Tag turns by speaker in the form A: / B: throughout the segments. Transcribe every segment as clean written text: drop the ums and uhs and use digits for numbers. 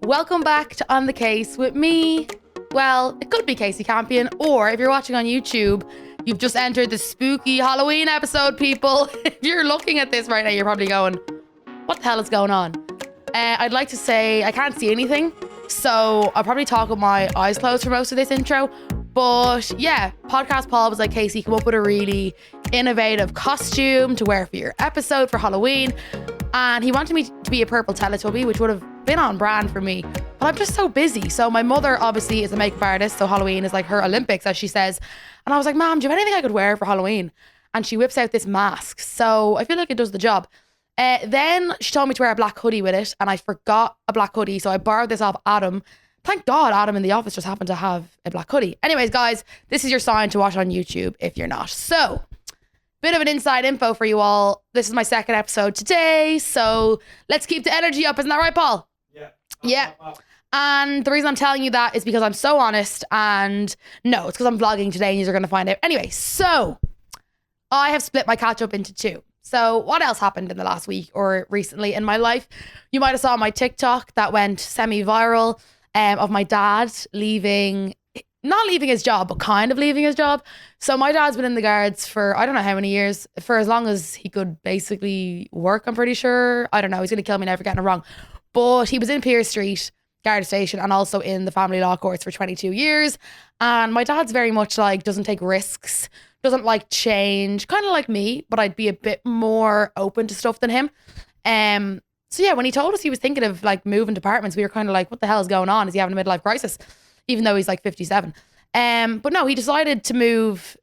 A: Welcome back to On The Kase with me. Well, it could be Kasey Campion, or if you're watching on YouTube, you've just entered the spooky Halloween episode, people. If you're looking at this right now, you're probably going, what the hell is going on? I'd like to say I can't see anything, so I'll probably talk with my eyes closed for most of this intro. But yeah, Podcast Paul was like, Kasey, come up with a really innovative costume to wear for your episode for Halloween. And he wanted me to be a purple Teletubby, which would have been on brand for me. But I'm just so busy. So my mother obviously is a makeup artist, so Halloween is like her Olympics, as she says. And I was like, Mom, do you have anything I could wear for Halloween? And she whips out this mask. So I feel like it does the job. Then she told me to wear a black hoodie with it, and I forgot a black hoodie. So I borrowed this off Adam. Thank God Adam in the office just happened to have a black hoodie. Anyways, guys, this is your sign to watch on YouTube if you're not. So, bit of an inside info for you all. This is my second episode today, so let's keep the energy up. Isn't that right, Paul?
B: Yeah.
A: Yeah. And the reason I'm telling you that is because I'm so honest, and no, it's because I'm vlogging today and you're going to find out. Anyway, so I have split my catch up into two. So what else happened in the last week or recently in my life? You might have saw my TikTok that went semi-viral of my dad not leaving his job, but kind of leaving his job. So my dad's been in the guards for I don't know how many years, for as long as he could basically work, I'm pretty sure. I don't know, he's going to kill me now for getting it wrong. But he was in Pearse Street Guard Station and also in the family law courts for 22 years. And my dad's very much like, doesn't take risks, doesn't like change, kind of like me, but I'd be a bit more open to stuff than him. So yeah, when he told us he was thinking of like moving departments, we were kind of like, what the hell is going on? Is he having a midlife crisis? Even though he's like 57. But no, he decided to move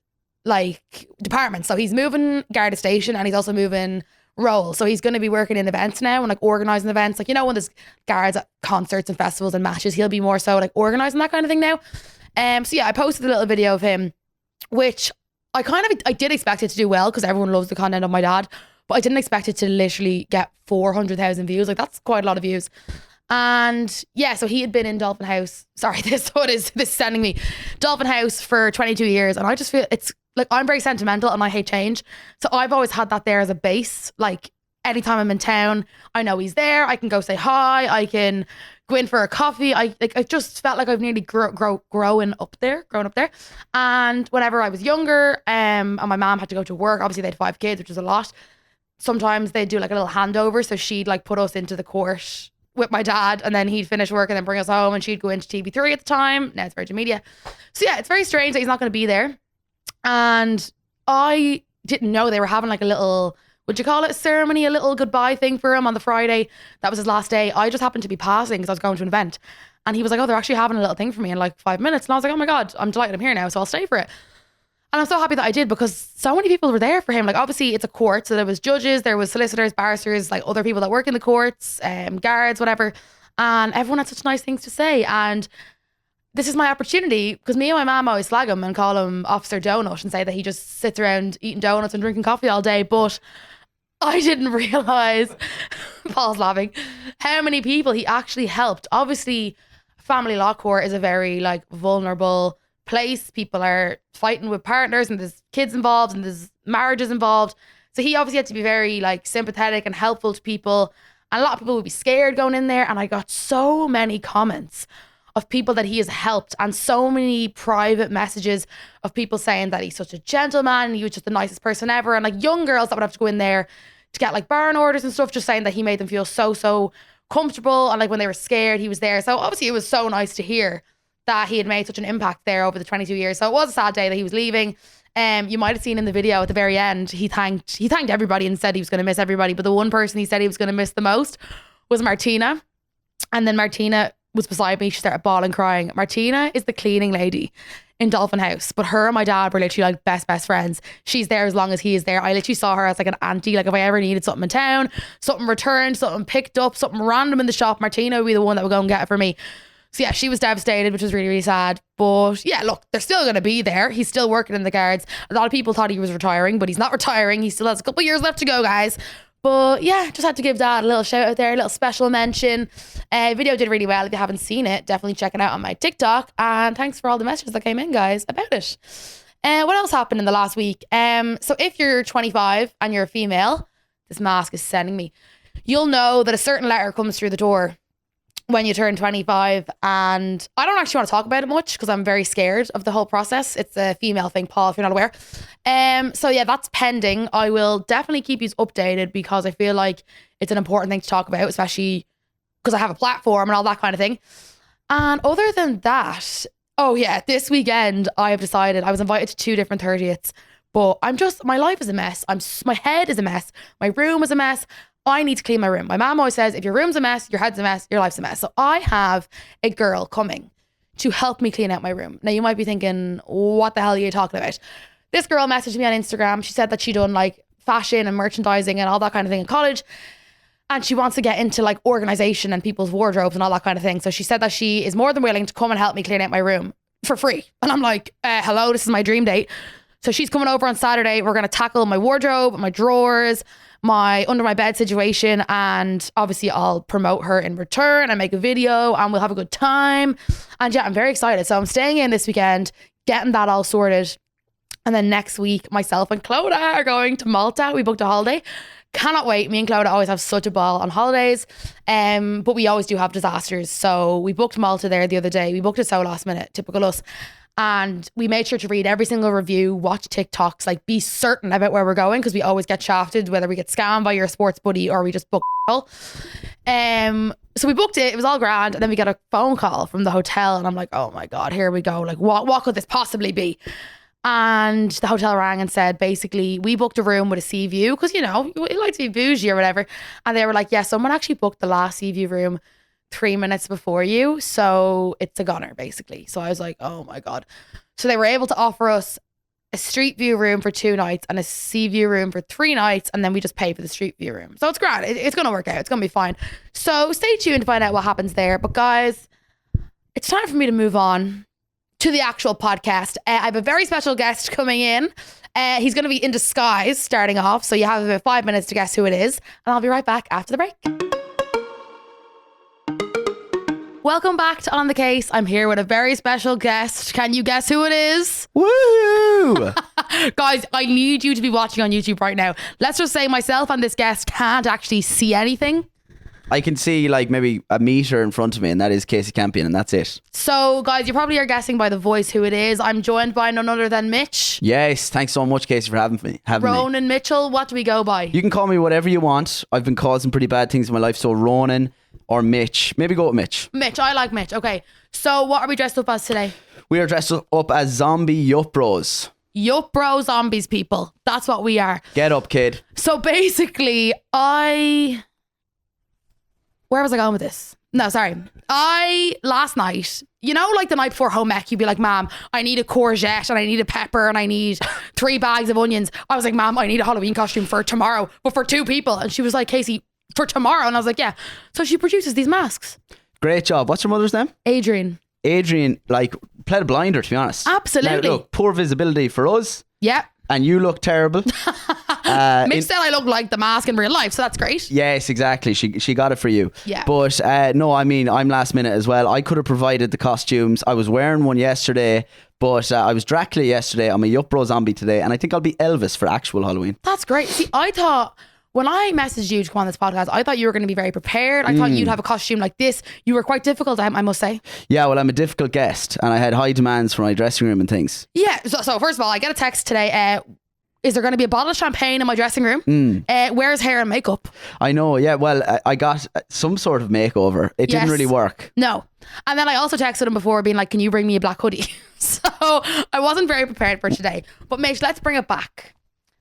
A: like departments. So he's moving Garda Station and he's also moving role. So he's going to be working in events now and like organising events. Like, you know, when there's guards at concerts and festivals and matches, he'll be more so like organising that kind of thing now. So yeah, I posted a little video of him, which I did expect it to do well because everyone loves the content of my dad. But I didn't expect it to literally get 400,000 views. Like, that's quite a lot of views. And yeah, so he had been in Dolphin House. Sorry, this is sending me. Dolphin House for 22 years. And I just feel it's like, I'm very sentimental and I hate change. So I've always had that there as a base. Like, anytime I'm in town, I know he's there. I can go say hi. I can go in for a coffee. I just felt like I've nearly grown up there. And whenever I was younger, and my mom had to go to work, obviously they had 5 kids, which is a lot. Sometimes they'd do like a little handover. So she'd like put us into the court with my dad and then he'd finish work and then bring us home and she'd go into TV3 at the time. Now it's Virgin Media. So yeah, it's very strange that he's not going to be there. And I didn't know they were having like a little, would you call it a ceremony, a little goodbye thing for him on the Friday. That was his last day. I just happened to be passing because I was going to an event. And he was like, oh, they're actually having a little thing for me in like 5 minutes. And I was like, oh my God, I'm delighted I'm here now, so I'll stay for it. And I'm so happy that I did because so many people were there for him. Like, obviously it's a court, so there was judges, there was solicitors, barristers, like other people that work in the courts, guards, whatever. And everyone had such nice things to say. And this is my opportunity because me and my mum always slag him and call him Officer Donut and say that he just sits around eating donuts and drinking coffee all day. But I didn't realise, Paul's laughing, how many people he actually helped. Obviously, family law court is a very like vulnerable place. People are fighting with partners and there's kids involved and there's marriages involved. So he obviously had to be very like sympathetic and helpful to people. And a lot of people would be scared going in there. And I got so many comments of people that he has helped and so many private messages of people saying that he's such a gentleman. He was just the nicest person ever. And like young girls that would have to go in there to get like barn orders and stuff, just saying that he made them feel so comfortable. And like when they were scared, he was there. So obviously it was so nice to hear that he had made such an impact there over the 22 years. So it was a sad day that he was leaving. You might have seen in the video at the very end, he thanked everybody and said he was going to miss everybody. But the one person he said he was going to miss the most was Martina. And then Martina was beside me. She started bawling, crying. Martina is the cleaning lady in Dolphin House, but her and my dad were literally like best friends. She's there as long as he is there. I literally saw her as like an auntie. Like if I ever needed something in town, something returned, something picked up, something random in the shop, Martina would be the one that would go and get it for me. So yeah, she was devastated, which was really, really sad. But yeah, look, they're still going to be there. He's still working in the guards. A lot of people thought he was retiring, but he's not retiring. He still has a couple of years left to go, guys. But yeah, just had to give Dad a little shout out there, a little special mention. Video did really well. If you haven't seen it, definitely check it out on my TikTok. And thanks for all the messages that came in, guys, about it. What else happened in the last week? So if you're 25 and you're a female, this mask is sending me, you'll know that a certain letter comes through the door when you turn 25. And I don't actually want to talk about it much because I'm very scared of the whole process. It's a female thing, Paul, if you're not aware. So yeah, that's pending. I will definitely keep you updated because I feel like it's an important thing to talk about, especially because I have a platform and all that kind of thing. And other than that, oh yeah, this weekend I have decided I was invited to 2 different 30ths, but my life is a mess. My head is a mess. My room is a mess. I need to clean my room. My mom always says, if your room's a mess, your head's a mess, your life's a mess. So I have a girl coming to help me clean out my room. Now you might be thinking, what the hell are you talking about? This girl messaged me on Instagram. She said that she done like fashion and merchandising and all that kind of thing in college. And she wants to get into like organization and people's wardrobes and all that kind of thing. So she said that she is more than willing to come and help me clean out my room for free. And I'm like, hello, this is my dream date. So she's coming over on Saturday. We're going to tackle my wardrobe, my drawers, my under my bed situation, and obviously I'll promote her in return and make a video and we'll have a good time. And yeah, I'm very excited. So I'm staying in this weekend, getting that all sorted. And then next week, myself and Claddagh are going to Malta. We booked a holiday. Cannot wait. Me and Claddagh always have such a ball on holidays. But we always do have disasters. So we booked Malta there the other day. We booked it so last minute, typical us. And we made sure to read every single review, watch TikToks, like be certain about where we're going because we always get shafted, whether we get scammed by your sports buddy or we just book. So we booked it. It was all grand. And then we got a phone call from the hotel and I'm like, oh my God, here we go. Like what could this possibly be? And the hotel rang and said, basically, we booked a room with a sea view because, you know, we like to be bougie or whatever. And they were like, yeah, someone actually booked the last sea view room 3 minutes before you. So it's a goner, basically. So I was like, oh my God. So they were able to offer us a street view room for 2 nights and a sea view room for 3 nights. And then we just pay for the street view room. So it's grand. It's going to work out. It's going to be fine. So stay tuned to find out what happens there. But guys, it's time for me to move on to the actual podcast. I have a very special guest coming in. He's going to be in disguise starting off. So you have about 5 minutes to guess who it is. And I'll be right back after the break. Welcome back to On The Kase. I'm here with a very special guest. Can you guess who it is?
B: Woo!
A: Guys, I need you to be watching on YouTube right now. Let's just say myself and this guest can't actually see anything.
B: I can see like maybe a meter in front of me and that is Kasey Campion and that's it.
A: So guys, you probably are guessing by the voice who it is. I'm joined by none other than Mitch.
B: Yes, thanks so much Kasey for having me.
A: Ronan Mitchell, what do we go by?
B: You can call me whatever you want. I've been causing pretty bad things in my life, so Ronan or Mitch. Maybe go with Mitch.
A: Mitch, I like Mitch. Okay, so what are we dressed up as today?
B: We are dressed up as zombie yup bros.
A: Yup bro zombies, people. That's what we are.
B: Get up, kid.
A: So basically, where was I going with this? No, sorry. Last night, you know, like the night before home ec, you'd be like, Mom, I need a courgette and I need a pepper and I need 3 bags of onions. I was like, Mom, I need a Halloween costume for tomorrow, but for 2 people. And she was like, Kasey, for tomorrow? And I was like, yeah. So she produces these masks.
B: Great job. What's your mother's name?
A: Adrian,
B: like, played a blinder, to be honest.
A: absolutely.
B: Now, look, poor visibility for us.
A: Yeah.
B: And you look terrible.
A: Mitch said I look like the mask in real life, so that's great.
B: Yes, exactly. She got it for you.
A: Yeah.
B: But no, I mean, I'm last minute as well. I could have provided the costumes. I was wearing one yesterday, but I was Dracula yesterday. I'm a yup bro zombie today, and I think I'll be Elvis for actual Halloween.
A: That's great. See, I thought when I messaged you to come on this podcast, I thought you were going to be very prepared. I thought you'd have a costume like this. You were quite difficult, I must say.
B: Yeah, well, I'm a difficult guest, and I had high demands for my dressing room and things.
A: Yeah. So first of all, I get a text today. Is there going to be a bottle of champagne in my dressing room? Where's hair and makeup? I
B: know, yeah. Well, I got some sort of makeover. It didn't really work.
A: No. And then I also texted him before being like, can you bring me a black hoodie? So I wasn't very prepared for today. But Mitch, let's bring it back.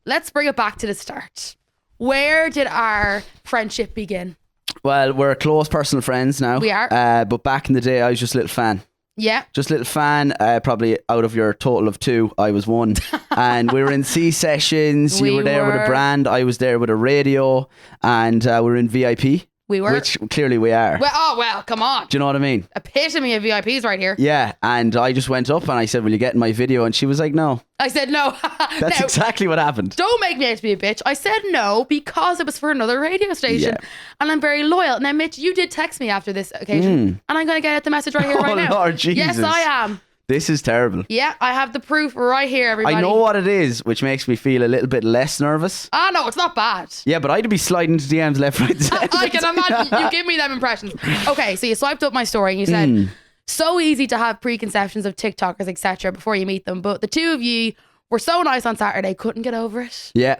A: Let's bring it back to the start. Where did our friendship begin?
B: Well, we're close personal friends now.
A: We are.
B: But back in the day, I was just a little fan.
A: Yeah.
B: Just a little fan. Probably out of your total of 2, I was 1. And we were in C sessions. You were there with a brand. I was there with a radio. And we were in VIP.
A: We were.
B: Which clearly we are.
A: Well, come on.
B: Do you know what I mean?
A: Epitome of VIPs right here.
B: Yeah. And I just went up and I said, will you get in my video? And she was like, no.
A: I said no.
B: That's exactly what happened.
A: Don't make me out to be a bitch. I said no because it was for another radio station. Yeah. And I'm very loyal. Now, Mitch, you did text me after this occasion. And I'm going to get at the message right here, right now.
B: Oh, Lord Jesus.
A: Yes, I am.
B: This is terrible.
A: Yeah, I have the proof right here, everybody.
B: I know what it is, which makes me feel a little bit less nervous.
A: Ah, no, it's not bad.
B: Yeah, but I'd be sliding to DMs left, right, center.
A: I can imagine. You give me them impressions. Okay, so you swiped up my story and you said, so easy to have preconceptions of TikTokers, etc. before you meet them. But the two of you were so nice on Saturday, couldn't get over it.
B: Yeah.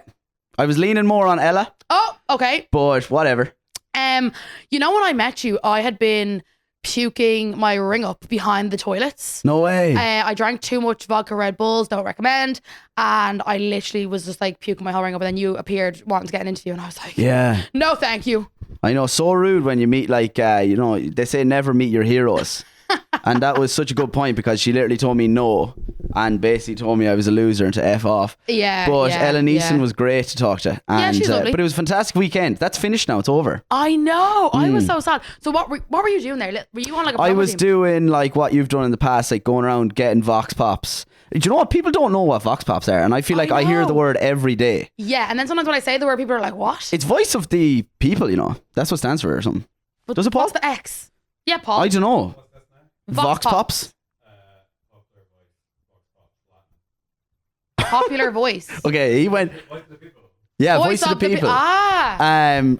B: I was leaning more on Ella.
A: Oh, okay.
B: But whatever.
A: You know, when I met you, I had been puking my ring up behind the toilets.
B: No way.
A: I drank too much vodka Red Bulls, don't recommend. And I literally was just like puking my whole ring up. And then you appeared wanting to get an interview. And I was like,
B: yeah.
A: No, thank you.
B: I know, so rude when you meet they say never meet your heroes. And that was such a good point because she literally told me no and basically told me I was a loser and to F off.
A: Yeah.
B: But
A: yeah,
B: Ellen Easton was great to talk to. And,
A: she's lovely.
B: But it was a fantastic weekend. That's finished now. It's over.
A: I know. I was so sad. So what were you doing there? Were you on like a
B: I
A: promo
B: was
A: team?
B: doing like what you've done in the past, like going around getting Vox Pops. Do you know what? People don't know what Vox Pops are. And I feel like I hear the word every day.
A: Yeah. And then sometimes when I say the word, people are like, what?
B: It's voice of the people, you know. That's what it stands for or something.
A: But
B: Does it, Paul?
A: What's the X? Yeah, Paul.
B: I don't know.
A: Vox
B: Pops?
A: Popular voice.
B: Okay, he went... Yeah, voice of the people.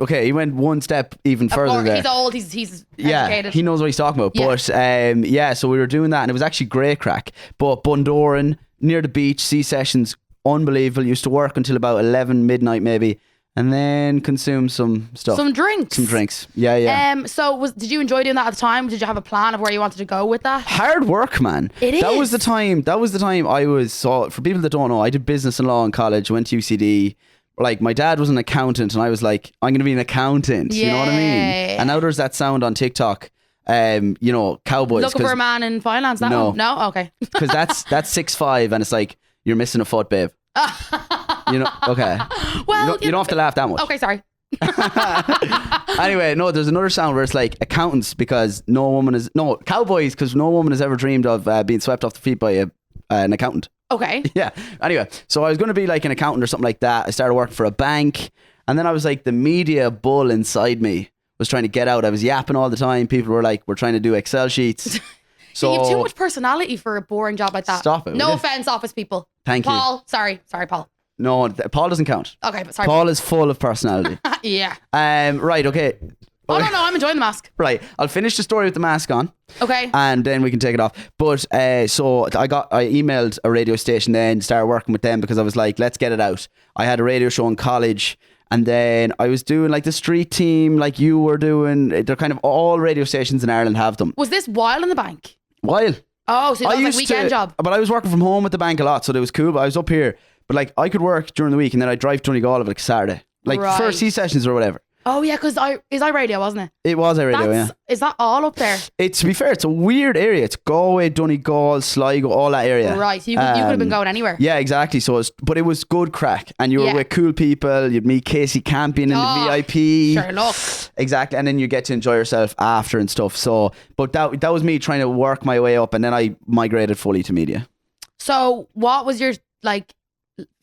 B: Okay, he went one step even further there.
A: He's old, he's educated.
B: He knows what he's talking about.
A: Yeah.
B: But so we were doing that and it was actually great crack. But Bundoran, near the beach, C sessions, unbelievable. Used to work until about 11 midnight maybe. And then consume some stuff.
A: Some drinks.
B: Yeah.
A: So did you enjoy doing that at the time? Did you have a plan of where you wanted to go with that?
B: Hard work, man.
A: It is.
B: That was the time I was, so for people that don't know, I did business and law in college, went to UCD. Like my dad was an accountant and I was like, I'm going to be an accountant. You know what I mean? And now there's that sound on TikTok, cowboys.
A: Looking for a man in finance, that one? No? Okay.
B: Because that's 6'5" and it's like, you're missing a foot, babe. You know, okay.
A: Well,
B: you don't have to laugh that much.
A: Okay, sorry.
B: Anyway, no, there's another sound where it's like accountants because cowboys because no woman has ever dreamed of being swept off the feet by an accountant.
A: Okay.
B: Yeah. Anyway, so I was going to be like an accountant or something like that. I started working for a bank and then I was like the media bull inside me was trying to get out. I was yapping all the time. People were like, we're trying to do Excel sheets. So
A: you have too much personality for a boring job like that.
B: Stop it.
A: No offense, office people.
B: Thank you.
A: Paul, sorry, Paul.
B: No, Paul doesn't count.
A: Okay, but sorry.
B: Paul is full of personality.
A: Yeah.
B: Right, okay.
A: Oh, no, I'm enjoying the mask.
B: Right, I'll finish the story with the mask on.
A: Okay.
B: And then we can take it off. But so I emailed a radio station then, started working with them because I was like, let's get it out. I had a radio show in college. And then I was doing like the street team, like you were doing. They're kind of all radio stations in Ireland have them.
A: Was this while in the bank?
B: While.
A: Oh, so it was like a weekend job.
B: But I was working from home at the bank a lot, so it was cool. But I was up here. But like I could work during the week and then I'd drive to Donegal of like Saturday. Like for C sessions or whatever.
A: Oh yeah, because is iRadio, wasn't it?
B: It was iRadio, yeah.
A: Is that all up there?
B: To be fair, it's a weird area. It's Galway, Donegal, Sligo, all that area.
A: Right, so you could have been going anywhere.
B: Yeah, exactly. So, but it was good crack, and you were with cool people. You'd meet Kasey Campion in the VIP.
A: Sure, look.
B: Exactly, and then you get to enjoy yourself after and stuff. So, but that was me trying to work my way up, and then I migrated fully to media.
A: So, what was your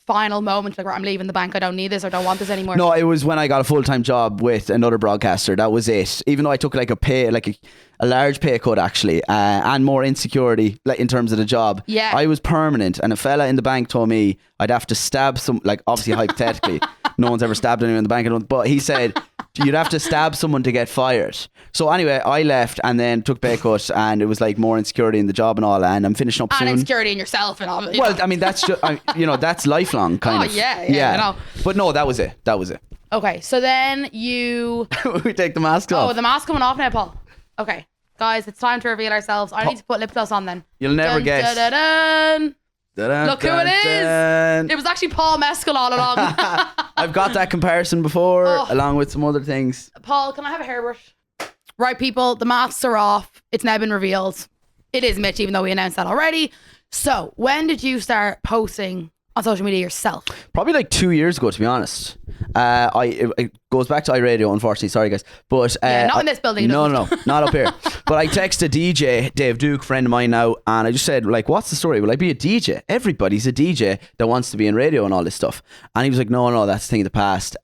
A: final moment, like, I'm leaving the bank, I don't need this, I don't want this anymore?
B: No, it was when I got a full-time job with another broadcaster. That was it. Even though I took like a large pay cut actually, and more insecurity like in terms of the job.
A: Yeah.
B: I was permanent, and a fella in the bank told me I'd have to stab some, like obviously hypothetically, no one's ever stabbed anyone in the bank, but he said you'd have to stab someone to get fired. So anyway, I left and then took pay cut, and it was like more insecurity in the job and all, and I'm finishing up soon.
A: And insecurity in yourself and all.
B: Well, I mean that's just, that's lifelong kind of.
A: Yeah. I know.
B: But no, that was it.
A: Okay, so then you
B: we take the mask off.
A: Oh, the mask coming off now, Paul. Okay, guys, it's time to reveal ourselves. I need to put lip gloss on then.
B: You'll never guess.
A: Dun. Look who it is. It was actually Paul Mescal all along.
B: I've got that comparison before, along with some other things.
A: Paul, can I have a hairbrush? Right, people, the masks are off. It's now been revealed. It is Mitch, even though we announced that already. So, when did you start posting on social media yourself?
B: Probably like 2 years ago, to be honest. It goes back to iRadio, unfortunately. Sorry, guys. But
A: not in this building.
B: No, not up here. But I texted DJ Dave Duke, friend of mine now, and I just said, like, what's the story? Will I be a DJ? Everybody's a DJ that wants to be in radio and all this stuff. And he was like, no, that's the thing of the past.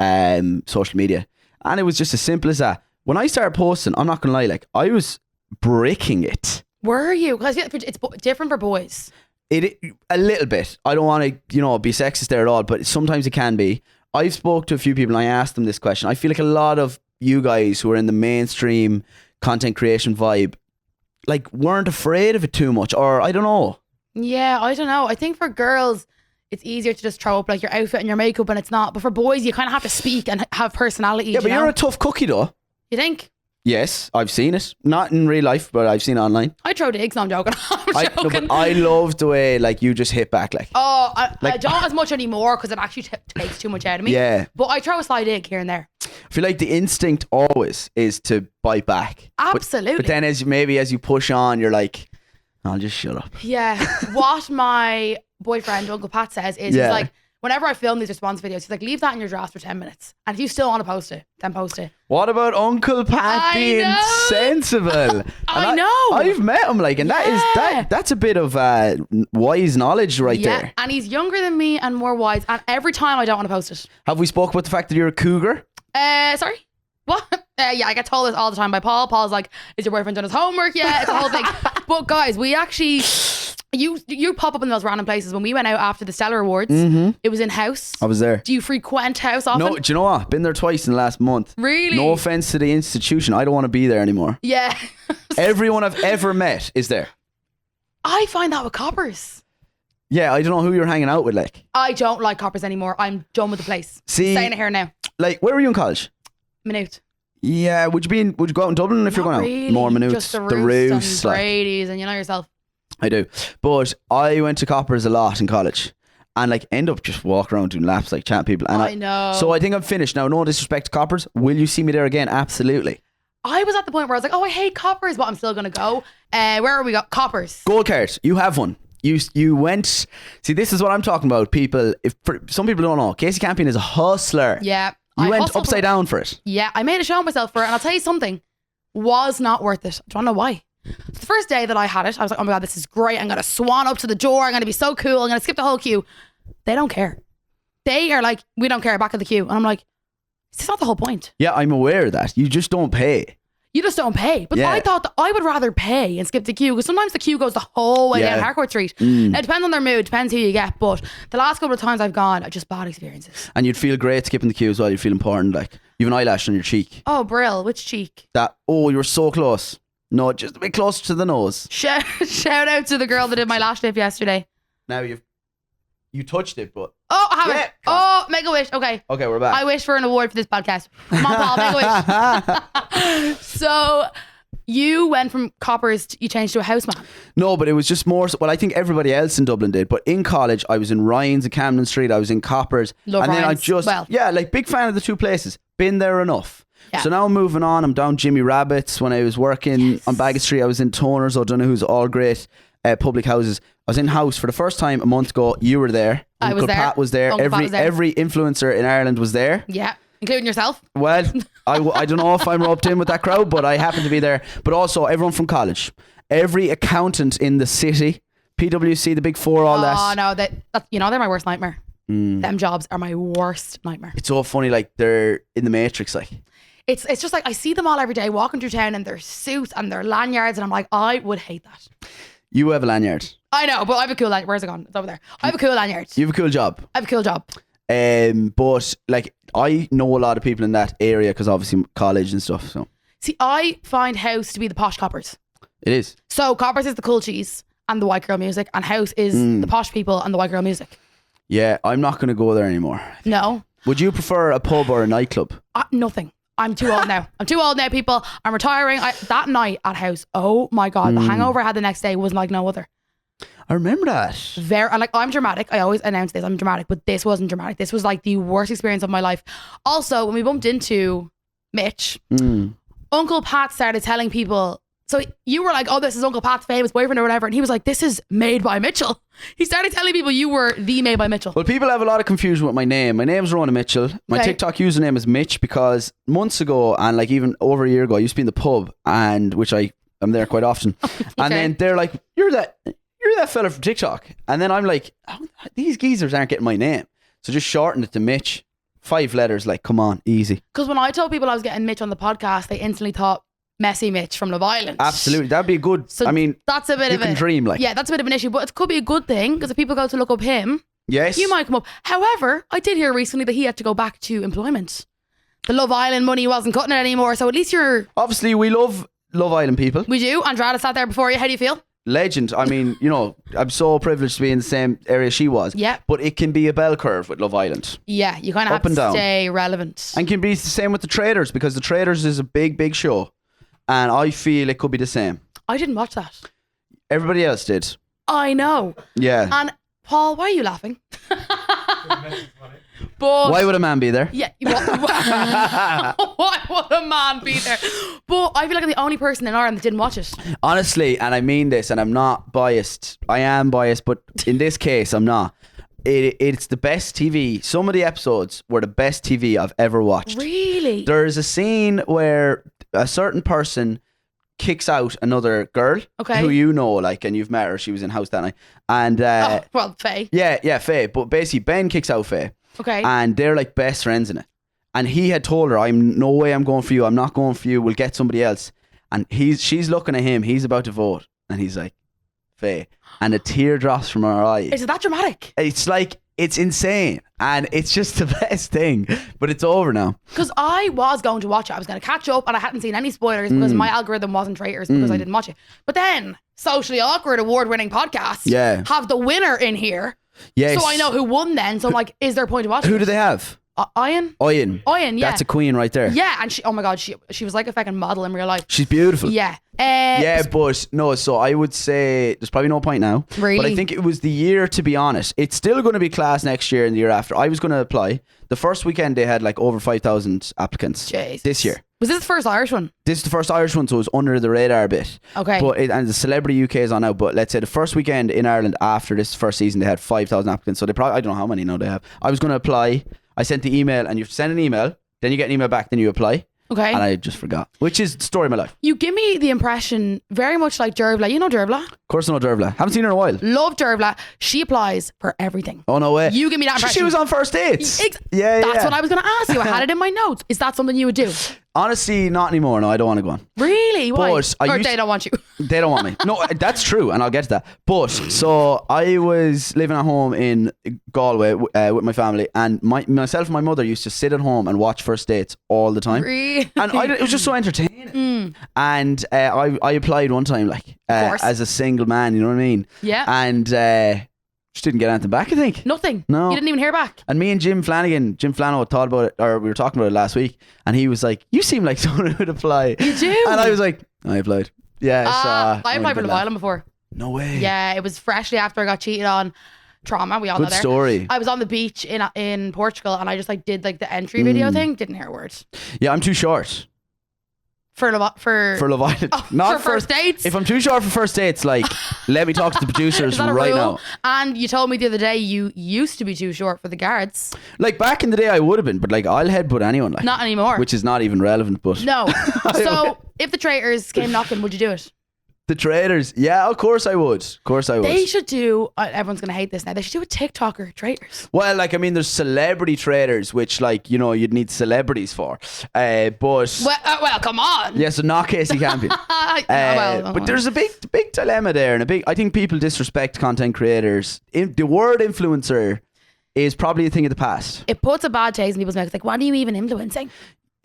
B: Social media. And it was just as simple as that. When I started posting, I'm not gonna lie, like I was breaking it.
A: Were you? Because it's different for boys.
B: It a little bit. I don't want to, be sexist there at all, but sometimes it can be. I've spoke to a few people and I asked them this question. I feel like a lot of you guys who are in the mainstream content creation vibe, like, weren't afraid of it too much, or I don't know.
A: Yeah, I don't know. I think for girls, it's easier to just throw up like your outfit and your makeup, and it's not. But for boys, you kind of have to speak and have personality.
B: Yeah, but you're a tough cookie though.
A: You think?
B: Yes, I've seen it. Not in real life, but I've seen it online.
A: I throw digs. No, I'm joking.
B: But I love the way like you just hit back like.
A: Oh, I don't as much anymore because it actually takes too much out of me.
B: Yeah.
A: But I throw a sly dig here and there.
B: I feel like the instinct always is to bite back.
A: Absolutely.
B: But then as you push on, you're like, I'll just shut up.
A: Yeah. What my boyfriend, Uncle Pat, says is he's like, whenever I film these response videos, he's like, leave that in your drafts for 10 minutes. And if you still want to post it, then post it.
B: What about Uncle Pat being sensible?
A: I know.
B: I've met him, like, and that's a bit of wise knowledge right there.
A: And he's younger than me and more wise. And every time I don't want to post it.
B: Have we spoke about the fact that you're a cougar?
A: Sorry? What? Yeah, I get told this all the time by Paul. Paul's like, is your boyfriend done his homework yet? It's a whole thing. But guys, we actually... You pop up in those random places. When we went out after the Stellar Awards, it was in house.
B: I was there.
A: Do you frequent house often?
B: No, do you know what? Been there twice in the last month.
A: Really?
B: No offense to the institution. I don't want to be there anymore.
A: Yeah.
B: Everyone I've ever met is there.
A: I find that with coppers.
B: Yeah, I don't know who you're hanging out with, like.
A: I don't like coppers anymore. I'm done with the place.
B: See,
A: saying it here now.
B: Like, where were you in college?
A: Minute.
B: Yeah, would you go out in Dublin if you're going
A: really.
B: out? More minutes.
A: Just the roofs and Brady's, and you know yourself.
B: I do. But I went to coppers a lot in college and like end up just walking around doing laps, like chatting people. And
A: I know.
B: So I think I'm finished now. No disrespect to coppers. Will you see me there again? Absolutely.
A: I was at the point where I was like, oh, I hate coppers, but I'm still going to go. Where are we got? Coppers.
B: Gold card. You have one. You went. See, this is what I'm talking about. People, some people don't know, Kasey Campion is a hustler.
A: Yeah.
B: You went upside down for it.
A: Yeah. I made a show of myself for it. And I'll tell you something. Was not worth it. Do you want to know why? The first day that I had it, I was like, oh my God, this is great. I'm going to swan up to the door. I'm going to be so cool. I'm going to skip the whole queue. They don't care. They are like, we don't care, back of the queue. And I'm like, it's not the whole point.
B: Yeah, I'm aware of that. You just don't pay.
A: You just don't pay. But I thought that I would rather pay and skip the queue because sometimes the queue goes the whole way down Harcourt Street. It depends on their mood, depends who you get. But the last couple of times I've gone, are just bad experiences.
B: And you'd feel great skipping the queue as well. You'd feel important. Like, you have an eyelash on your cheek.
A: Oh, Brill, which cheek?
B: You were so close. No, just a bit closer to the nose.
A: Shout out to the girl that did my lash dip yesterday.
B: Now you touched it, but
A: I haven't. Oh, make a wish. Okay,
B: we're back.
A: I wish for an award for this podcast. Come on, Paul, make a wish. So you went from coppers, you changed to a houseman.
B: No, but it was just more. Well, I think everybody else in Dublin did. But in college, I was in Ryan's at Camden Street. I was in Coppers,
A: Love
B: and
A: Ryan's.
B: then like big fan of the two places. Been there enough. Yeah. So now I'm moving on. I'm down Jimmy Rabbit's. When I was working on Bagot Street, I was in Toners, O'Donoghue's, all great public houses. I was in house for the first time a month ago. You were there.
A: I was there.
B: Pat was there. Every influencer in Ireland was there.
A: Yeah, including yourself.
B: Well, I don't know if I'm roped in with that crowd, but I happen to be there. But also everyone from college, every accountant in the city, PwC, the big four, all that.
A: Oh no, they're my worst nightmare. Them jobs are my worst nightmare.
B: It's so funny, like they're in the Matrix, like.
A: It's just like I see them all every day walking through town in their suits and their lanyards, and I'm like, I would hate that.
B: You have a lanyard.
A: I know, but I have a cool lanyard. Where's it gone? It's over there. I have a cool lanyard.
B: You have a cool job.
A: I have a cool job.
B: But like I know a lot of people in that area because obviously college and stuff. So
A: see, I find house to be the posh coppers.
B: It is.
A: So coppers is the cool cheese and the white girl music, and house is the posh people and the white girl music.
B: Yeah, I'm not going to go there anymore.
A: No.
B: Would you prefer a pub or a nightclub?
A: Nothing. I'm too old now. I'm too old now, people. I'm retiring. That night at house, oh my God, the hangover I had the next day was like no other.
B: I remember that.
A: I'm dramatic. I always announce this. I'm dramatic, but this wasn't dramatic. This was like the worst experience of my life. Also, when we bumped into Mitch, Uncle Pat started telling people. So you were like, oh, this is Uncle Pat's famous boyfriend or whatever. And he was like, this is made by Mitchell. He started telling people you were the made by Mitchell.
B: Well, people have a lot of confusion with my name. My name's Ronan Mitchell. My TikTok username is Mitch because months ago and like even over a year ago, I used to be in the pub and which I'm there quite often. And then they're like, you're that fella from TikTok. And then I'm like, oh, these geezers aren't getting my name. So just shortened it to Mitch. 5 letters, like, come on, easy.
A: Because when I told people I was getting Mitch on the podcast, they instantly thought Messy Mitch from Love Island.
B: Absolutely, that'd be a good.
A: So
B: I mean,
A: that's a bit
B: you
A: of
B: can dream like.
A: Yeah, that's a bit of an issue, but it could be a good thing because if people go to look up him,
B: Yes,
A: you might come up. However, I did hear recently that he had to go back to employment. The Love Island money wasn't cutting it anymore, so at least you're.
B: Obviously, we love Love Island people.
A: We do. Andrada sat there before you. How do you feel?
B: Legend. I mean, you know, I'm so privileged to be in the same area she was.
A: Yeah.
B: But it can be a bell curve with Love Island.
A: Yeah, you kind of have
B: Up and
A: to
B: down.
A: stay relevant.
B: And can be the same with the Traitors because the Traitors is a big show. And I feel it could be the same.
A: I didn't watch that.
B: Everybody else did.
A: I know.
B: Yeah.
A: And Paul, why are you laughing? But
B: Why would a man be there?
A: yeah, why would a man be there? But I feel like I'm the only person in Ireland that didn't watch it.
B: Honestly, and I mean this, and I'm not biased. I am biased, but in this case, I'm not. It's the best TV. Some of the episodes were the best TV I've ever watched.
A: Really?
B: There's a scene where a certain person kicks out another girl
A: Okay.
B: who you know, like, and you've met her. She was in house that night. And
A: Oh, well, Faye.
B: yeah, Faye. But basically, Ben kicks out Faye.
A: Okay.
B: And they're like best friends in it. And he had told her, "I'm no way I'm going for you. I'm not going for you. We'll get somebody else." And she's looking at him. He's about to vote, and he's like, "Faye," and a tear drops from her eye.
A: Is it that dramatic?
B: It's like it's insane, and it's just the best thing. But it's over now.
A: Because I was going to watch it. I was going to catch up, and I hadn't seen any spoilers because my algorithm wasn't Traitors because I didn't watch it. But then, Socially Awkward award-winning podcast have the winner in here.
B: Yes.
A: So I know who won then. So I'm like, is there a point to watching
B: Who
A: it?
B: do they have?
A: Ian?
B: Ian.
A: Ian, yeah.
B: That's a queen right there.
A: Yeah, and she, oh my God, she was like a fucking model in real life.
B: She's beautiful.
A: Yeah.
B: Yeah, but no, so I would say there's probably no point now.
A: Really?
B: But I think it was the year, to be honest. It's still going to be class next year and the year after. I was going to apply. The first weekend they had like over 5,000 applicants.
A: Jesus.
B: This year.
A: Was this the first Irish one?
B: This is the first Irish one, so it was under the radar a bit.
A: Okay.
B: But and the Celebrity UK is on now. But let's say the first weekend in Ireland after this first season, they had 5,000 applicants. So they probably, I don't know how many now they have. I was going to apply. I sent the email, and you send an email, then you get an email back, then you apply.
A: Okay.
B: And I just forgot, which is the story of my life.
A: You give me the impression very much like Dervla. You know Dervla?
B: Of course I know Dervla. Haven't seen her in a while.
A: Love Dervla. She applies for everything.
B: Oh, no way.
A: You give me that
B: She
A: impression.
B: was on first dates.
A: Yeah. That's
B: yeah.
A: what I was going to ask you. I had it in my notes. Is that something you would do?
B: Honestly, not anymore. No, I don't want to go on.
A: Really? Why?
B: But I
A: or
B: used-
A: they don't want you.
B: They don't want me. No, that's true, and I'll get to that. But so I was living at home in Galway with my family, and myself and my mother used to sit at home and watch First Dates all the time.
A: Really?
B: And it was just so entertaining. And I applied one time, like
A: course.
B: as a single man. You know what I mean?
A: Yeah.
B: And just didn't get anything back, I think.
A: Nothing.
B: No.
A: You didn't even hear back.
B: And me and Jim Flanagan thought about it, or we were talking about it last week, and he was like, "You seem like someone who would apply."
A: You do?
B: And I was like, "I applied." Yeah.
A: I applied for Love Island before.
B: No way.
A: Yeah, it was freshly after I got cheated on. Trauma, we all know
B: Good
A: there.
B: story.
A: I was on the beach in Portugal, and I just like did like the entry video thing. Didn't hear a word.
B: Yeah, I'm too short
A: For Love
B: Island.
A: Oh,
B: Not
A: for first dates.
B: If I'm too short for first dates, like, let me talk to the producers
A: Is that a
B: right
A: rule?
B: now.
A: And you told me the other day you used to be too short for the guards.
B: Like back in the day, I would have been, but like I'll headbutt anyone, like
A: Not anymore.
B: which is not even relevant. But
A: No. So if the Traitors came knocking, would you do it?
B: the Traitors, yeah, of course I would. Of course I would.
A: They should do. Everyone's gonna hate this now. They should do a TikToker Traitors.
B: Well, like I mean, there's celebrity Traitors, which like you know you'd need celebrities for. But
A: Well, come on.
B: yeah, so not Kasey Campion. But there's a big dilemma there, and I think people disrespect content creators. The word influencer is probably a thing of the past.
A: It puts a bad taste in people's mouths. Like, what are you even influencing?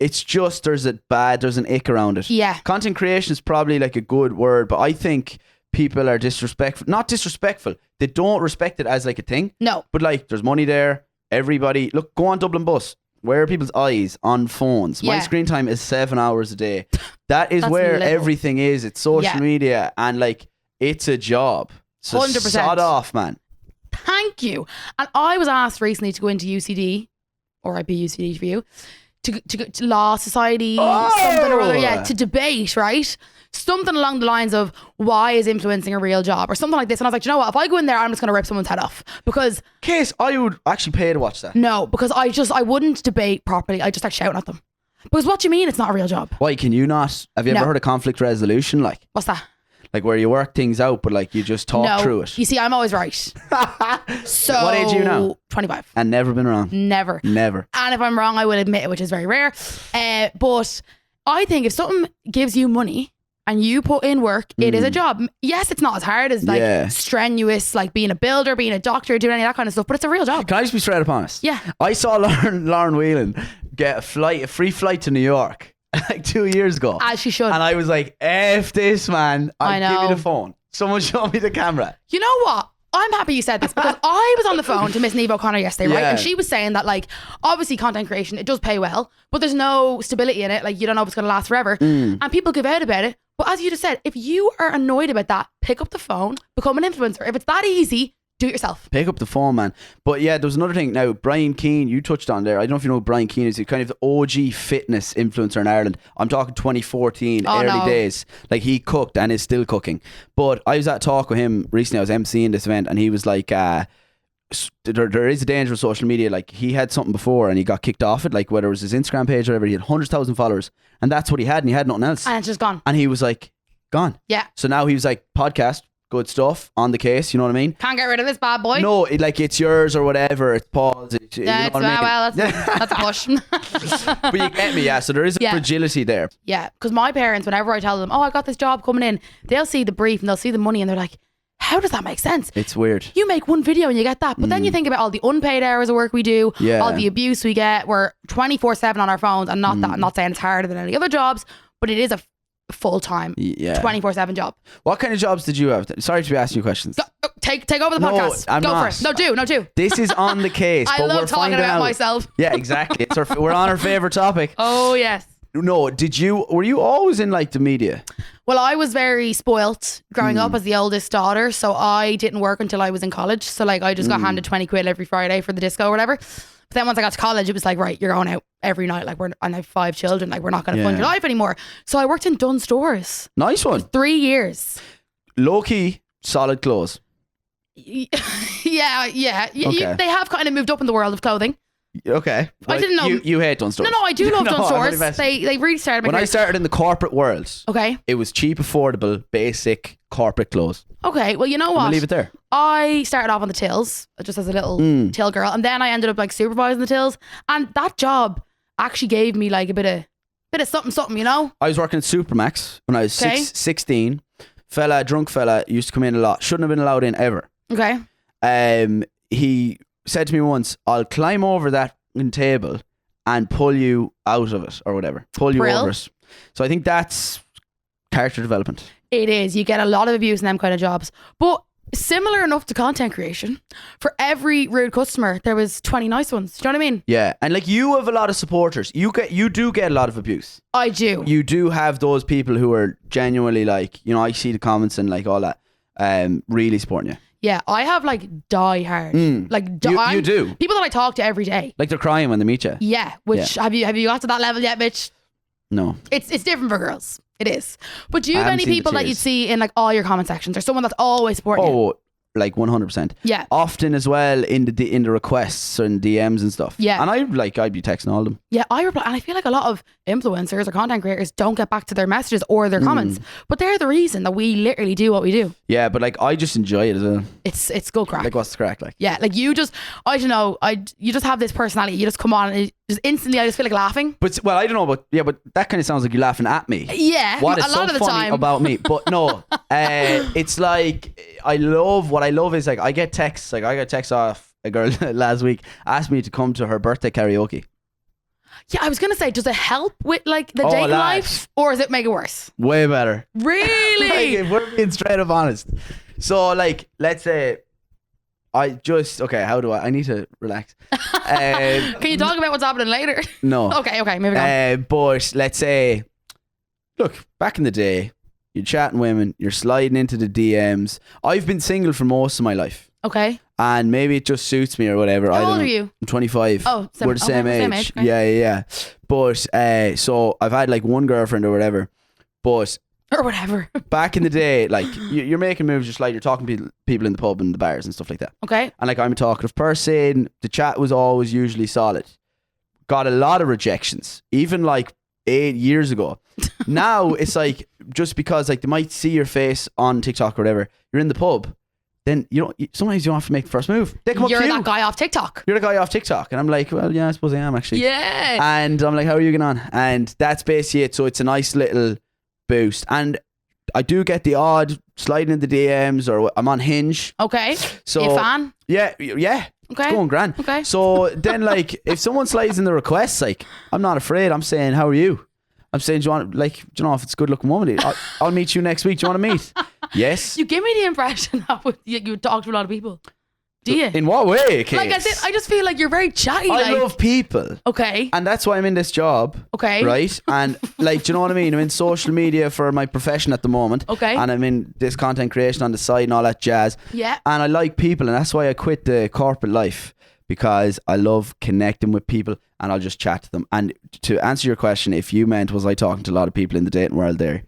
B: It's just there's an ick around it.
A: Yeah.
B: Content creation is probably like a good word, but I think people are disrespectful. Not disrespectful. They don't respect it as like a thing.
A: No.
B: But like there's money there. Everybody, look, go on Dublin bus. Where are people's eyes on phones? My
A: Yeah.
B: screen time is 7 hours a day. That is
A: That's
B: where
A: little.
B: everything is. It's social
A: Yeah.
B: media, and like it's a job. So
A: 100%.
B: sod off, man.
A: Thank you. And I was asked recently to go into UCD, or I'd be UCD for you, to go to law, society, something or other, yeah, to debate, right? Something along the lines of why is influencing a real job or something like this. And I was like, you know what? If I go in there, I'm just going to rip someone's head off because
B: Case, I would actually pay to watch that.
A: no, because I wouldn't debate properly. I just start shouting at them. Because what do you mean it's not a real job?
B: Why can you not? Have you
A: No.
B: ever heard of conflict resolution? Like
A: What's that?
B: where you work things out, but like you just talk
A: No.
B: through it.
A: You see, I'm always right. So
B: What age are you now?
A: 25.
B: And never been wrong.
A: Never.
B: Never.
A: And if I'm wrong, I will admit it, which is very rare. But I think if something gives you money and you put in work, it is a job. Yes, it's not as hard as like strenuous, like being a builder, being a doctor, doing any of that kind of stuff, but it's a real job.
B: Can I just be straight up honest?
A: Yeah.
B: I saw Lauren Whelan get a free flight to New York like 2 years ago.
A: As she should.
B: And I was like, F this, man.
A: I know.
B: Give me the phone. Someone show me the camera.
A: You know what? I'm happy you said this because I was on the phone to Miss Niamh O'Connor yesterday, right?
B: Yeah.
A: And she was saying that, like, obviously content creation, it does pay well, but there's no stability in it. Like, you don't know if it's going to last forever. And people give out about it. But as you just said, if you are annoyed about that, pick up the phone, become an influencer. If it's that easy, do it yourself.
B: Pick up the phone, man. But yeah, there was another thing. Now, Brian Keane, you touched on there. I don't know if you know who Brian Keane is. He's kind of the OG fitness influencer in Ireland. I'm talking 2014, early days. Like, he cooked and is still cooking. But I was at a talk with him recently. I was emceeing this event and he was like, there is a danger of social media. Like, he had something before and he got kicked off it. Like, whether it was his Instagram page or whatever, he had 100,000 followers. And that's what he had, and he had nothing else.
A: And it's just gone.
B: And he was like, gone.
A: Yeah.
B: So now he was like, podcast. Good stuff, On The Kase, you know what I mean?
A: Can't get rid of this bad boy.
B: No, it's yours or whatever. It's Paul's.
A: Yeah, that's a push.
B: But you get me, yeah. So there is a fragility there.
A: Yeah, because my parents, whenever I tell them, oh, I got this job coming in, they'll see the brief and they'll see the money and they're like, how does that make sense?
B: It's weird.
A: You make one video and you get that. But then you think about all the unpaid hours of work we do, all the abuse we get. We're 24/7 on our phones, and not that I'm not saying it's harder than any other jobs, but it is a full-time 24/7 job.
B: What kind of jobs did you have? Sorry to be asking you questions.
A: Take over the podcast.
B: I'm
A: Go
B: not.
A: for it. No, do.
B: This is On The Kase.
A: I
B: but
A: love
B: we're
A: talking about myself.
B: Yeah, exactly. We're on our favourite topic.
A: Oh, yes.
B: No, were you always in like the media?
A: Well, I was very spoilt growing up as the oldest daughter, so I didn't work until I was in college. So like I just got handed 20 quid every Friday for the disco or whatever. But then once I got to college, it was like, right, you're going out every night. Like and I have 5 children. Like, we're not going to fund your life anymore. So I worked in Dunn stores.
B: Nice one.
A: 3 years.
B: Low key, solid clothes.
A: Yeah.
B: Okay.
A: They have kind of moved up in the world of clothing.
B: Okay.
A: I didn't know.
B: You hate Dunn stores.
A: No, I do love Dunn stores.
B: I'm
A: They really started my
B: When
A: career.
B: I started in the corporate world, it was cheap, affordable, basic corporate clothes.
A: Okay, well, you know
B: I'm
A: what?
B: gonna leave it there.
A: I started off on the tills, just as a little till girl, and then I ended up like supervising the tills, and that job actually gave me like a bit of something, you know?
B: I was working at Supermax when I was 16. Drunk fella used to come in a lot. Shouldn't have been allowed in ever.
A: Okay.
B: He said to me once, I'll climb over that table and pull you out of it or whatever. Pull you over it. So I think that's character development.
A: It is. You get a lot of abuse in them kind of jobs. But similar enough to content creation, for every rude customer, there was 20 nice ones. Do you know what I mean?
B: Yeah. And like, you have a lot of supporters. You do get a lot of abuse.
A: I do.
B: You do have those people who are genuinely like, you know, I see the comments and like all that, really supporting you.
A: Yeah, I have like die hard. Like
B: you do.
A: People that I talk to every day.
B: Like, they're crying when they meet you.
A: Yeah, have you got to that level yet, Mitch?
B: No.
A: It's different for girls. It is. But do you have any people that you'd see in like all your comment sections, or someone that's always supporting you?
B: Oh, like 100%.
A: Yeah.
B: Often as well in the requests and DMs and stuff.
A: Yeah.
B: And I'd be texting all of them.
A: Yeah, I reply, and I feel like a lot of influencers or content creators don't get back to their messages or their comments, but they're the reason that we literally do what we do.
B: Yeah, but like, I just enjoy it as well.
A: It's good crack.
B: Like, what's the crack like?
A: Yeah, like you just, I don't know, you just have this personality. You just come on and it just instantly, I just feel like laughing.
B: But well, I don't know, but that kind of sounds like you're laughing at me.
A: Yeah,
B: what is
A: a lot
B: so
A: of the
B: funny
A: time
B: about me? But no, it's like what I love is like, I get texts. Like, I got texts off a girl last week, asked me to come to her birthday karaoke.
A: Yeah, I was gonna say, does it help with like the dating life, or does it make it worse?
B: Way better.
A: Really?
B: Like, if we're being straight up honest. So like, let's say how do I need to relax.
A: Can you talk about what's happening later?
B: No.
A: Okay, moving on.
B: But let's say, look, back in the day, you're chatting women, you're sliding into the DMs. I've been single for most of my life.
A: Okay.
B: And maybe it just suits me or whatever.
A: How old are you?
B: I'm 25.
A: Oh,
B: we're the same age. Okay. Yeah. But so I've had like one girlfriend or whatever. But
A: or whatever.
B: Back in the day, like, you're making moves just like you're talking to people in the pub and the bars and stuff like that.
A: Okay.
B: And like, I'm a talkative person. The chat was always usually solid. Got a lot of rejections, even like 8 years ago. Now it's like, just because like they might see your face on TikTok or whatever, you're in the pub, then sometimes you don't have to make the first move. They come up
A: You're
B: to you.
A: that guy off TikTok.
B: You're the guy off TikTok. And I'm like, well, yeah, I suppose I am actually.
A: Yeah.
B: And I'm like, how are you getting on? And that's basically it. So it's a nice little boost. And I do get the odd sliding in the DMs, or I'm on Hinge.
A: Okay.
B: So
A: you a fan?
B: Yeah.
A: Okay.
B: It's going grand.
A: Okay.
B: So then, like, if someone slides in the requests, like, I'm not afraid. I'm saying, how are you? I'm saying, do you know if it's a good looking woman? I'll meet you next week. Do you want to meet? Yes.
A: You give me the impression that you talk to a lot of people. Do you?
B: In what way, Kate?
A: Like I said, I just feel like you're very chatty.
B: I love people.
A: Okay.
B: And that's why I'm in this job.
A: Okay.
B: Right? And like, do you know what I mean? I'm in social media for my profession at the moment.
A: Okay.
B: And I'm in this content creation on the side and all that jazz.
A: Yeah.
B: And I like people, and that's why I quit the corporate life, because I love connecting with people and I'll just chat to them. And to answer your question, if you meant was I talking to a lot of people in the dating world there,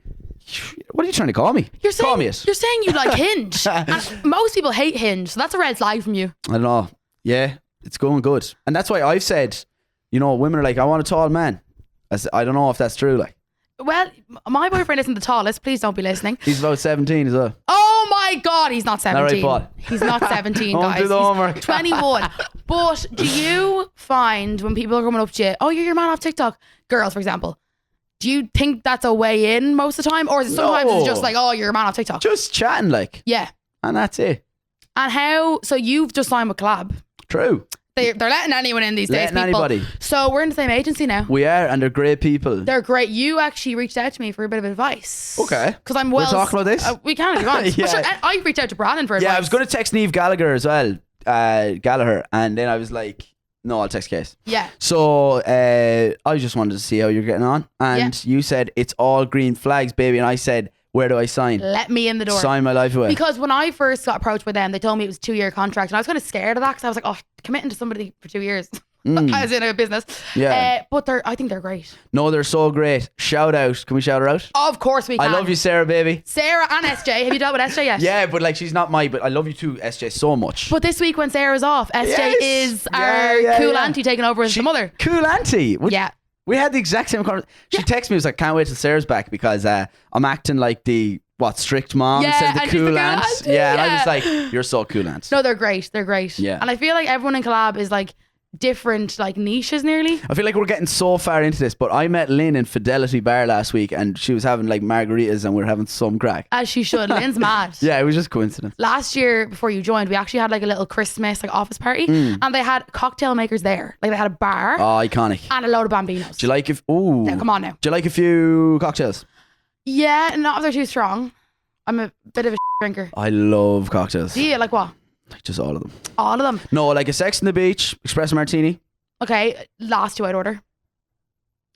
B: what are you trying to call me? Call me it.
A: You're saying you like Hinge. And most people hate Hinge, so that's a red flag from you.
B: I don't know. Yeah, it's going good. And that's why I've said, women are like, I want a tall man. I don't know if that's true. Like,
A: Well, my boyfriend isn't the tallest. Please don't be listening.
B: he's about 17 as well.
A: Oh my God, he's not 17.
B: All right, Paul.
A: He's not 17,
B: Don't
A: guys.
B: do the homework.
A: He's 21. But do you find when people are coming up to you, oh, you're your man off TikTok, girls, for example, do you think that's a way in most of the time? Or is it sometimes it's just like, oh, you're a man off TikTok?
B: Just chatting, like.
A: Yeah.
B: And that's it.
A: And how, so you've just signed with Claddagh.
B: True.
A: They're letting anyone in these days,
B: Letting
A: people.
B: anybody.
A: So we're in the same agency now.
B: We are, and they're great people.
A: They're great. You actually reached out to me for a bit of advice.
B: Okay.
A: Because I'm
B: We're talking about this?
A: We can if you want.
B: Yeah.
A: Well, sure, I reached out to Brandon for advice.
B: Yeah, I was going to text Niamh Gallagher as well. Gallagher. And then I was like, no, I'll text Case.
A: Yeah.
B: So I just wanted to see how you're getting on. And you said, it's all green flags, baby. And I said, where do I sign?
A: Let me in the door.
B: Sign my life away.
A: Because when I first got approached by them, they told me it was a 2-year contract. And I was kind of scared of that because I was like, oh, committing to somebody for 2 years. As in a business.
B: Yeah.
A: But I think they're great.
B: No, they're so great. Shout out. Can we shout her out?
A: Of course we can.
B: I love you, Sarah, baby.
A: Sarah and SJ. Have you dealt with SJ yet?
B: Yeah, but like, she's not but I love you too, SJ, so much.
A: But this week when Sarah's off, SJ
B: Yes.
A: is
B: Yeah,
A: our cool
B: yeah.
A: auntie taking over as the mother.
B: Cool auntie.
A: Yeah.
B: We had the exact same conversation. She texted me, was like, can't wait till Sarah's back because I'm acting like the strict mom
A: Yeah,
B: instead of the
A: and she's
B: cool
A: the cool
B: aunt.
A: auntie,
B: Yeah, and I
A: yeah.
B: was like, you're so cool, aunt.
A: No, they're great. They're great.
B: Yeah.
A: And I feel like everyone in collab is like different like niches nearly.
B: I feel like we're getting so far into this, but I met Lynn in Fidelity Bar last week and she was having like margaritas and we were having some crack.
A: As she should. Lynn's mad.
B: Yeah, it was just coincidence.
A: Last year before you joined, we actually had like a little Christmas like office party and they had cocktail makers there. Like they had a bar
B: Oh, iconic.
A: and a load of bambinos.
B: Do you like
A: Now, come on now.
B: Do you like a few cocktails?
A: Yeah, not if they're too strong. I'm a bit of a drinker.
B: I love cocktails.
A: Do you? Like what?
B: Like just all of them.
A: All of them?
B: No, like a Sex on the Beach, espresso martini.
A: Okay, last two I'd order.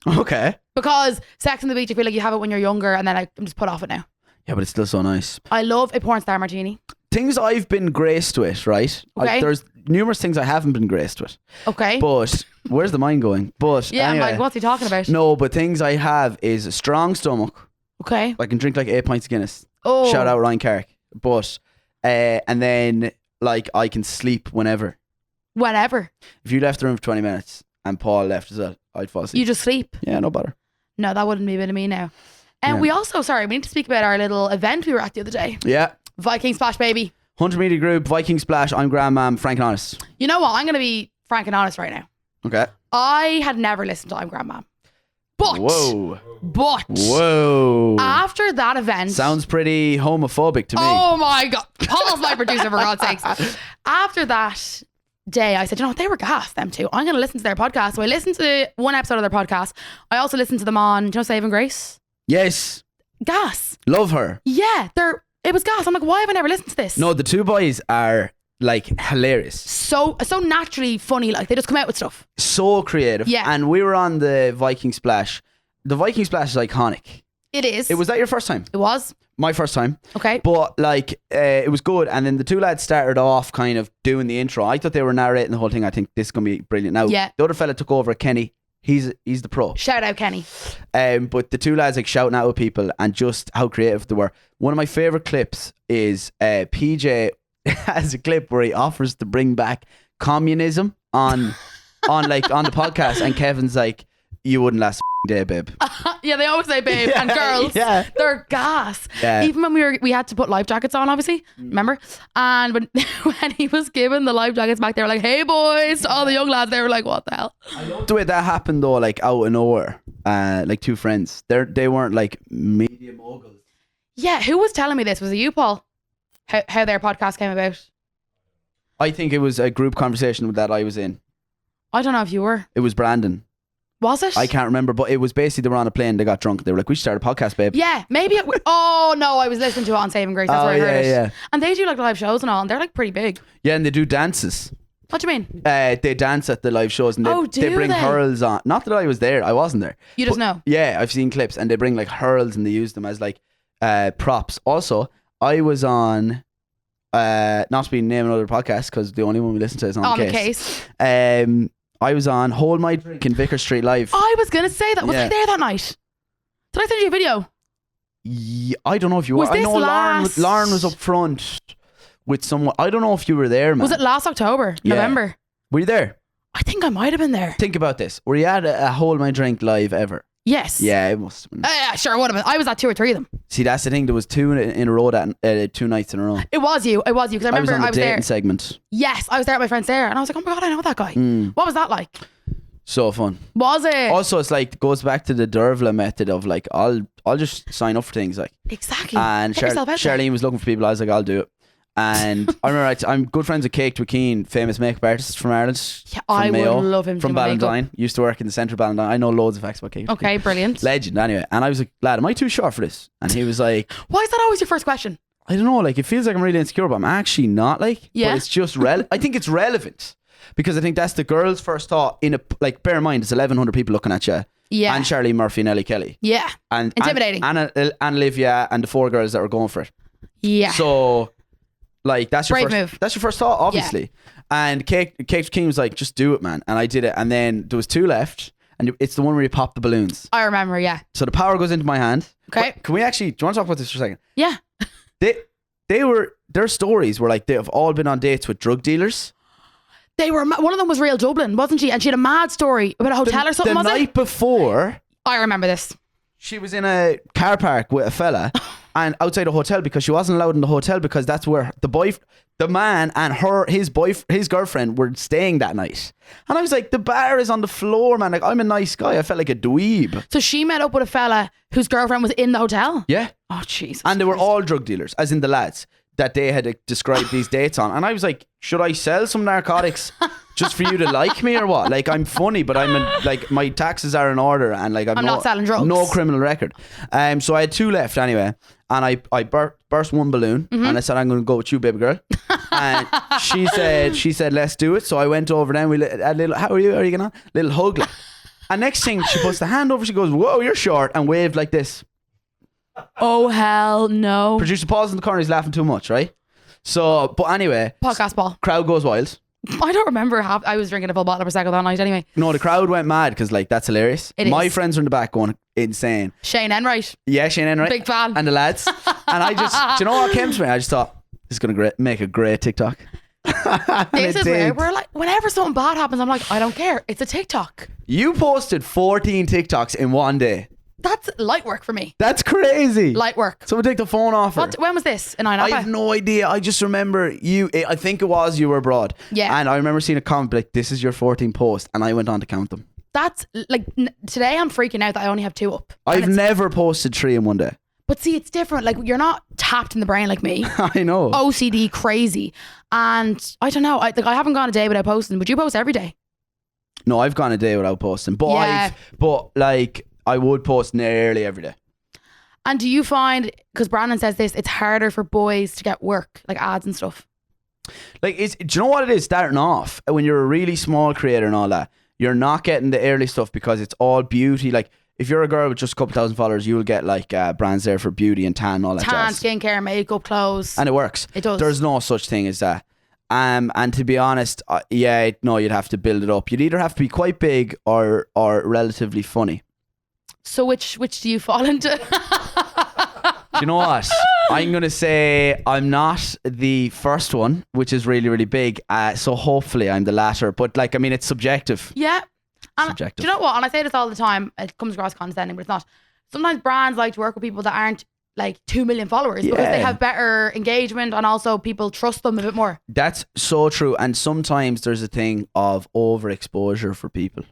B: Okay.
A: Because Sex on the Beach, I feel like you have it when you're younger and then I'm just put off it now.
B: Yeah, but it's still so nice.
A: I love a porn star martini.
B: Things I've been graced with, right?
A: Okay.
B: There's numerous things I haven't been graced with.
A: Okay.
B: But where's the mind going? But
A: yeah,
B: anyway,
A: I'm like, what's he talking about?
B: no, but things I have is a strong stomach.
A: Okay.
B: I can drink like 8 pints of Guinness.
A: Oh.
B: Shout out Ryan Carrick. But and then like I can sleep whenever.
A: Whenever.
B: If you left the room for 20 minutes and Paul left as well, I'd fall asleep.
A: You just sleep.
B: Yeah, no bother.
A: No, that wouldn't be a bit of me now. And
B: Yeah.
A: we also, sorry, we need to speak about our little event we were at the other day.
B: Yeah.
A: Viking Splash, baby.
B: 100 meter group, Viking Splash. I'm Grandmam, frank and honest.
A: You know what? I'm going to be frank and honest right now.
B: Okay.
A: I had never listened to I'm Grandma. But.
B: Whoa.
A: After that event.
B: Sounds pretty homophobic to me.
A: Oh my God. Paul's my producer, for God's sakes. After that day, I said, you know what? They were gas, them two. I'm going to listen to their podcast. So I listened to one episode of their podcast. I also listened to them on, do you know Saving Grace?
B: Yes.
A: Gas.
B: Love her.
A: Yeah. It was gas. I'm like, why have I never listened to this?
B: No, the two boys are like hilarious.
A: So naturally funny. Like they just come out with stuff.
B: So creative.
A: Yeah.
B: And we were on the Viking Splash. The Viking Splash is iconic.
A: It is.
B: Was that your first time?
A: It was.
B: My first time.
A: Okay.
B: But like it was good. And then the two lads started off kind of doing the intro. I thought they were narrating the whole thing. I think this is going to be brilliant. Now,
A: Yeah.
B: the other fella took over, Kenny. He's the pro.
A: Shout out Kenny.
B: But the two lads like shouting out at people and just how creative they were. One of my favourite clips is PJ has a clip where he offers to bring back communism on the podcast, and Kevin's like, you wouldn't last day, babe.
A: Yeah, they always say babe. And girls, they're gas.
B: Yeah.
A: Even when we had to put life jackets on, obviously, remember? And when when he was giving the life jackets back, they were like, hey boys, to all the young lads. They were like, what the hell?
B: The way that happened though, like out of nowhere, like two friends, they weren't like media moguls.
A: Yeah, who was telling me this? Was it you, Paul? How their podcast came about?
B: I think it was a group conversation that I was in.
A: I don't know if you were.
B: It was Brandon.
A: Was it?
B: I can't remember, but it was basically they were on a plane, they got drunk, they were like, we should start a podcast, babe.
A: Yeah, maybe oh no, I was listening to it on Saving Grace. That's where I heard it.
B: Yeah.
A: And they do like live shows and all, and they're like pretty big.
B: Yeah, and they do dances.
A: What do you mean?
B: They dance at the live shows and they bring hurls on. Not that I was there, I wasn't there.
A: You just know?
B: Yeah, I've seen clips and they bring like hurls and they use them as like props. Also, I was on, not to be naming other podcasts because the only one we listen to is On The Kase. I was on Hold My Drink in Vicar Street Live.
A: I was going to say that. Was I there that night? Did I send you a video?
B: Yeah, I don't know if you were.
A: Was this
B: Lauren was up front with someone. I don't know if you were there, man.
A: Was it last October?
B: Yeah.
A: November?
B: Were you there?
A: I think I might have been there.
B: Think about this. Were you at a Hold My Drink live ever?
A: Yes.
B: Yeah, it must have been.
A: Yeah, sure, it would have been. I was at 2 or 3 of them.
B: See, that's the thing. There was 2 in a row, that 2 nights in a row.
A: It was you. Because I remember
B: I was on the dating
A: there.
B: segment.
A: Yes, I was there at my friend's there. And I was like, oh my God, I know that guy. What was that like?
B: So fun.
A: Was it?
B: Also, it's like, goes back to the Dervla method of like, I'll just sign up for things like.
A: Exactly.
B: And Charlene was looking for people. I was like, I'll do it. And I remember I'm good friends with Cake Twikeen, famous makeup artist from Ireland.
A: Yeah, I
B: Mayo,
A: would love him
B: from Ballantyne. Used to work in the centre of Ballantyne. I know loads of facts about Cake.
A: Okay, brilliant.
B: Legend, anyway. And I was like, lad, am I too short for this? And he was like,
A: why is that always your first question?
B: I don't know, like it feels like I'm really insecure, but I'm actually not, like.
A: Yeah.
B: But it's just I think it's relevant because I think that's the girl's first thought in a, like, bear in mind, it's 1,100 people looking at you.
A: Yeah.
B: And Charlie Murphy and Ellie Kelly.
A: Yeah.
B: And
A: intimidating.
B: And Olivia and the 4 girls that were going for it.
A: Yeah.
B: So, like, that's your
A: Brave
B: first
A: move.
B: That's your first thought, obviously. Yeah. And Kate King was like, just do it, man. And I did it. And then there was 2 left. And it's the one where you pop the balloons.
A: I remember, yeah.
B: So the power goes into my hand.
A: Okay.
B: Can we actually, do you want to talk about this for a second?
A: Yeah.
B: Their stories were like, they have all been on dates with drug dealers.
A: They were, one of them was real Dublin, wasn't she? And she had a mad story about a hotel or something, was it?
B: The night before,
A: I remember this.
B: she was in a car park with a fella and outside a hotel because she wasn't allowed in the hotel because that's where the man and his girlfriend were staying that night. And I was like, the bar is on the floor, man. Like, I'm a nice guy. I felt like a dweeb.
A: So she met up with a fella whose girlfriend was in the hotel?
B: Yeah.
A: Oh, Jesus.
B: And they were all drug dealers, as in the lads that they had described these dates on. And I was like, should I sell some narcotics just for you to like me or what? Like, I'm funny, but like my taxes are in order and like I'm
A: not selling drugs.
B: No criminal record. So I had 2 left anyway. And I burst one balloon and I said, I'm going to go with you, baby girl. And she said, let's do it. So I went over then. We had a little, how are you getting on? Little hug. Like. And next thing, she puts the hand over, she goes, whoa, you're short, and waved like this.
A: Oh, hell no.
B: Producer Paul's in the corner, he's laughing too much, right? So, but anyway.
A: Podcast Paul.
B: Crowd goes wild.
A: I don't remember I was drinking a full bottle of Prosecco that night anyway.
B: No, the crowd went mad because like that's hilarious. My friends were in the back going insane.
A: Shane Enright.
B: Yeah, Shane Enright.
A: Big fan.
B: And the lads. And I just, do you know what came to me? I just thought, this is going to make a great TikTok.
A: This is where we're like, whenever something bad happens, I'm like, I don't care. It's a TikTok.
B: You posted 14 TikToks in one day.
A: That's light work for me.
B: That's crazy.
A: Light work.
B: Someone take the phone off her.
A: When was this? In
B: I have no idea. I just remember I think it was you were abroad.
A: Yeah.
B: And I remember seeing a comment like, this is your 14th post. And I went on to count them.
A: That's like, today I'm freaking out that I only have 2 up.
B: I've never posted 3 in one day.
A: But see, it's different. Like, you're not tapped in the brain like me.
B: I know.
A: OCD crazy. And I don't know. I haven't gone a day without posting. Would you post every day?
B: No, I've gone a day without posting. But I would post nearly every day.
A: And do you find, because Brandon says this, it's harder for boys to get work, like ads and stuff?
B: Like, do you know what it is starting off? When you're a really small creator and all that, you're not getting the early stuff because it's all beauty. Like, if you're a girl with just a couple thousand followers, you'll get like brands there for beauty and tan and all that jazz.
A: Tan, skincare, makeup, clothes.
B: And it works.
A: It does.
B: There's no such thing as that. And to be honest, you'd have to build it up. You'd either have to be quite big or relatively funny.
A: So which do you fall into?
B: Do you know what? I'm going to say I'm not the first one, which is really, really big. So hopefully I'm the latter. But like, I mean, it's subjective.
A: Yeah. And
B: subjective.
A: do you know what? And I say this all the time. It comes across condescending, but it's not. Sometimes brands like to work with people that aren't like 2 million followers because they have better engagement and also people trust them a bit more.
B: That's so true. And sometimes there's a thing of overexposure for people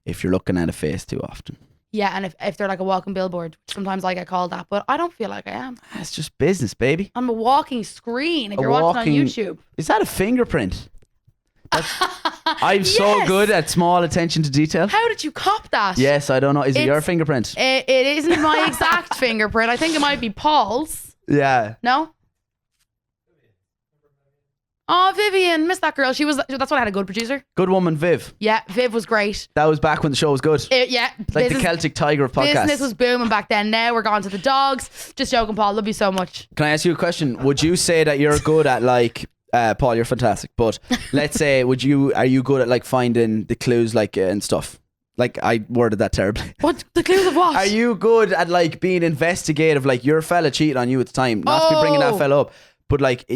B: if you're looking at a face too often.
A: Yeah, and if they're like a walking billboard, sometimes I get called that, but I don't feel like I am.
B: It's just business, baby.
A: I'm a walking screen if you're watching on YouTube.
B: Is that a fingerprint? I'm so good at small attention to detail.
A: How did you cop that?
B: Yes, I don't know. Is it your fingerprint?
A: It isn't my exact fingerprint. I think it might be Paul's.
B: Yeah.
A: No? Oh, Vivian. Missed that girl. That's when I had a good producer.
B: Good woman, Viv.
A: Yeah, Viv was great.
B: That was back when the show was good.
A: Yeah.
B: Like the Celtic Tiger of podcasts.
A: Business was booming back then. Now we're gone to the dogs. Just joking, Paul. Love you so much.
B: Can I ask you a question? Would you say that you're good at like... Paul, you're fantastic. But let's say, are you good at like finding the clues like and stuff? Like I worded that terribly.
A: What? The clues of what?
B: Are you good at like being investigative? Like your fella cheated on you at the time. Not to be bringing that fella up, but like,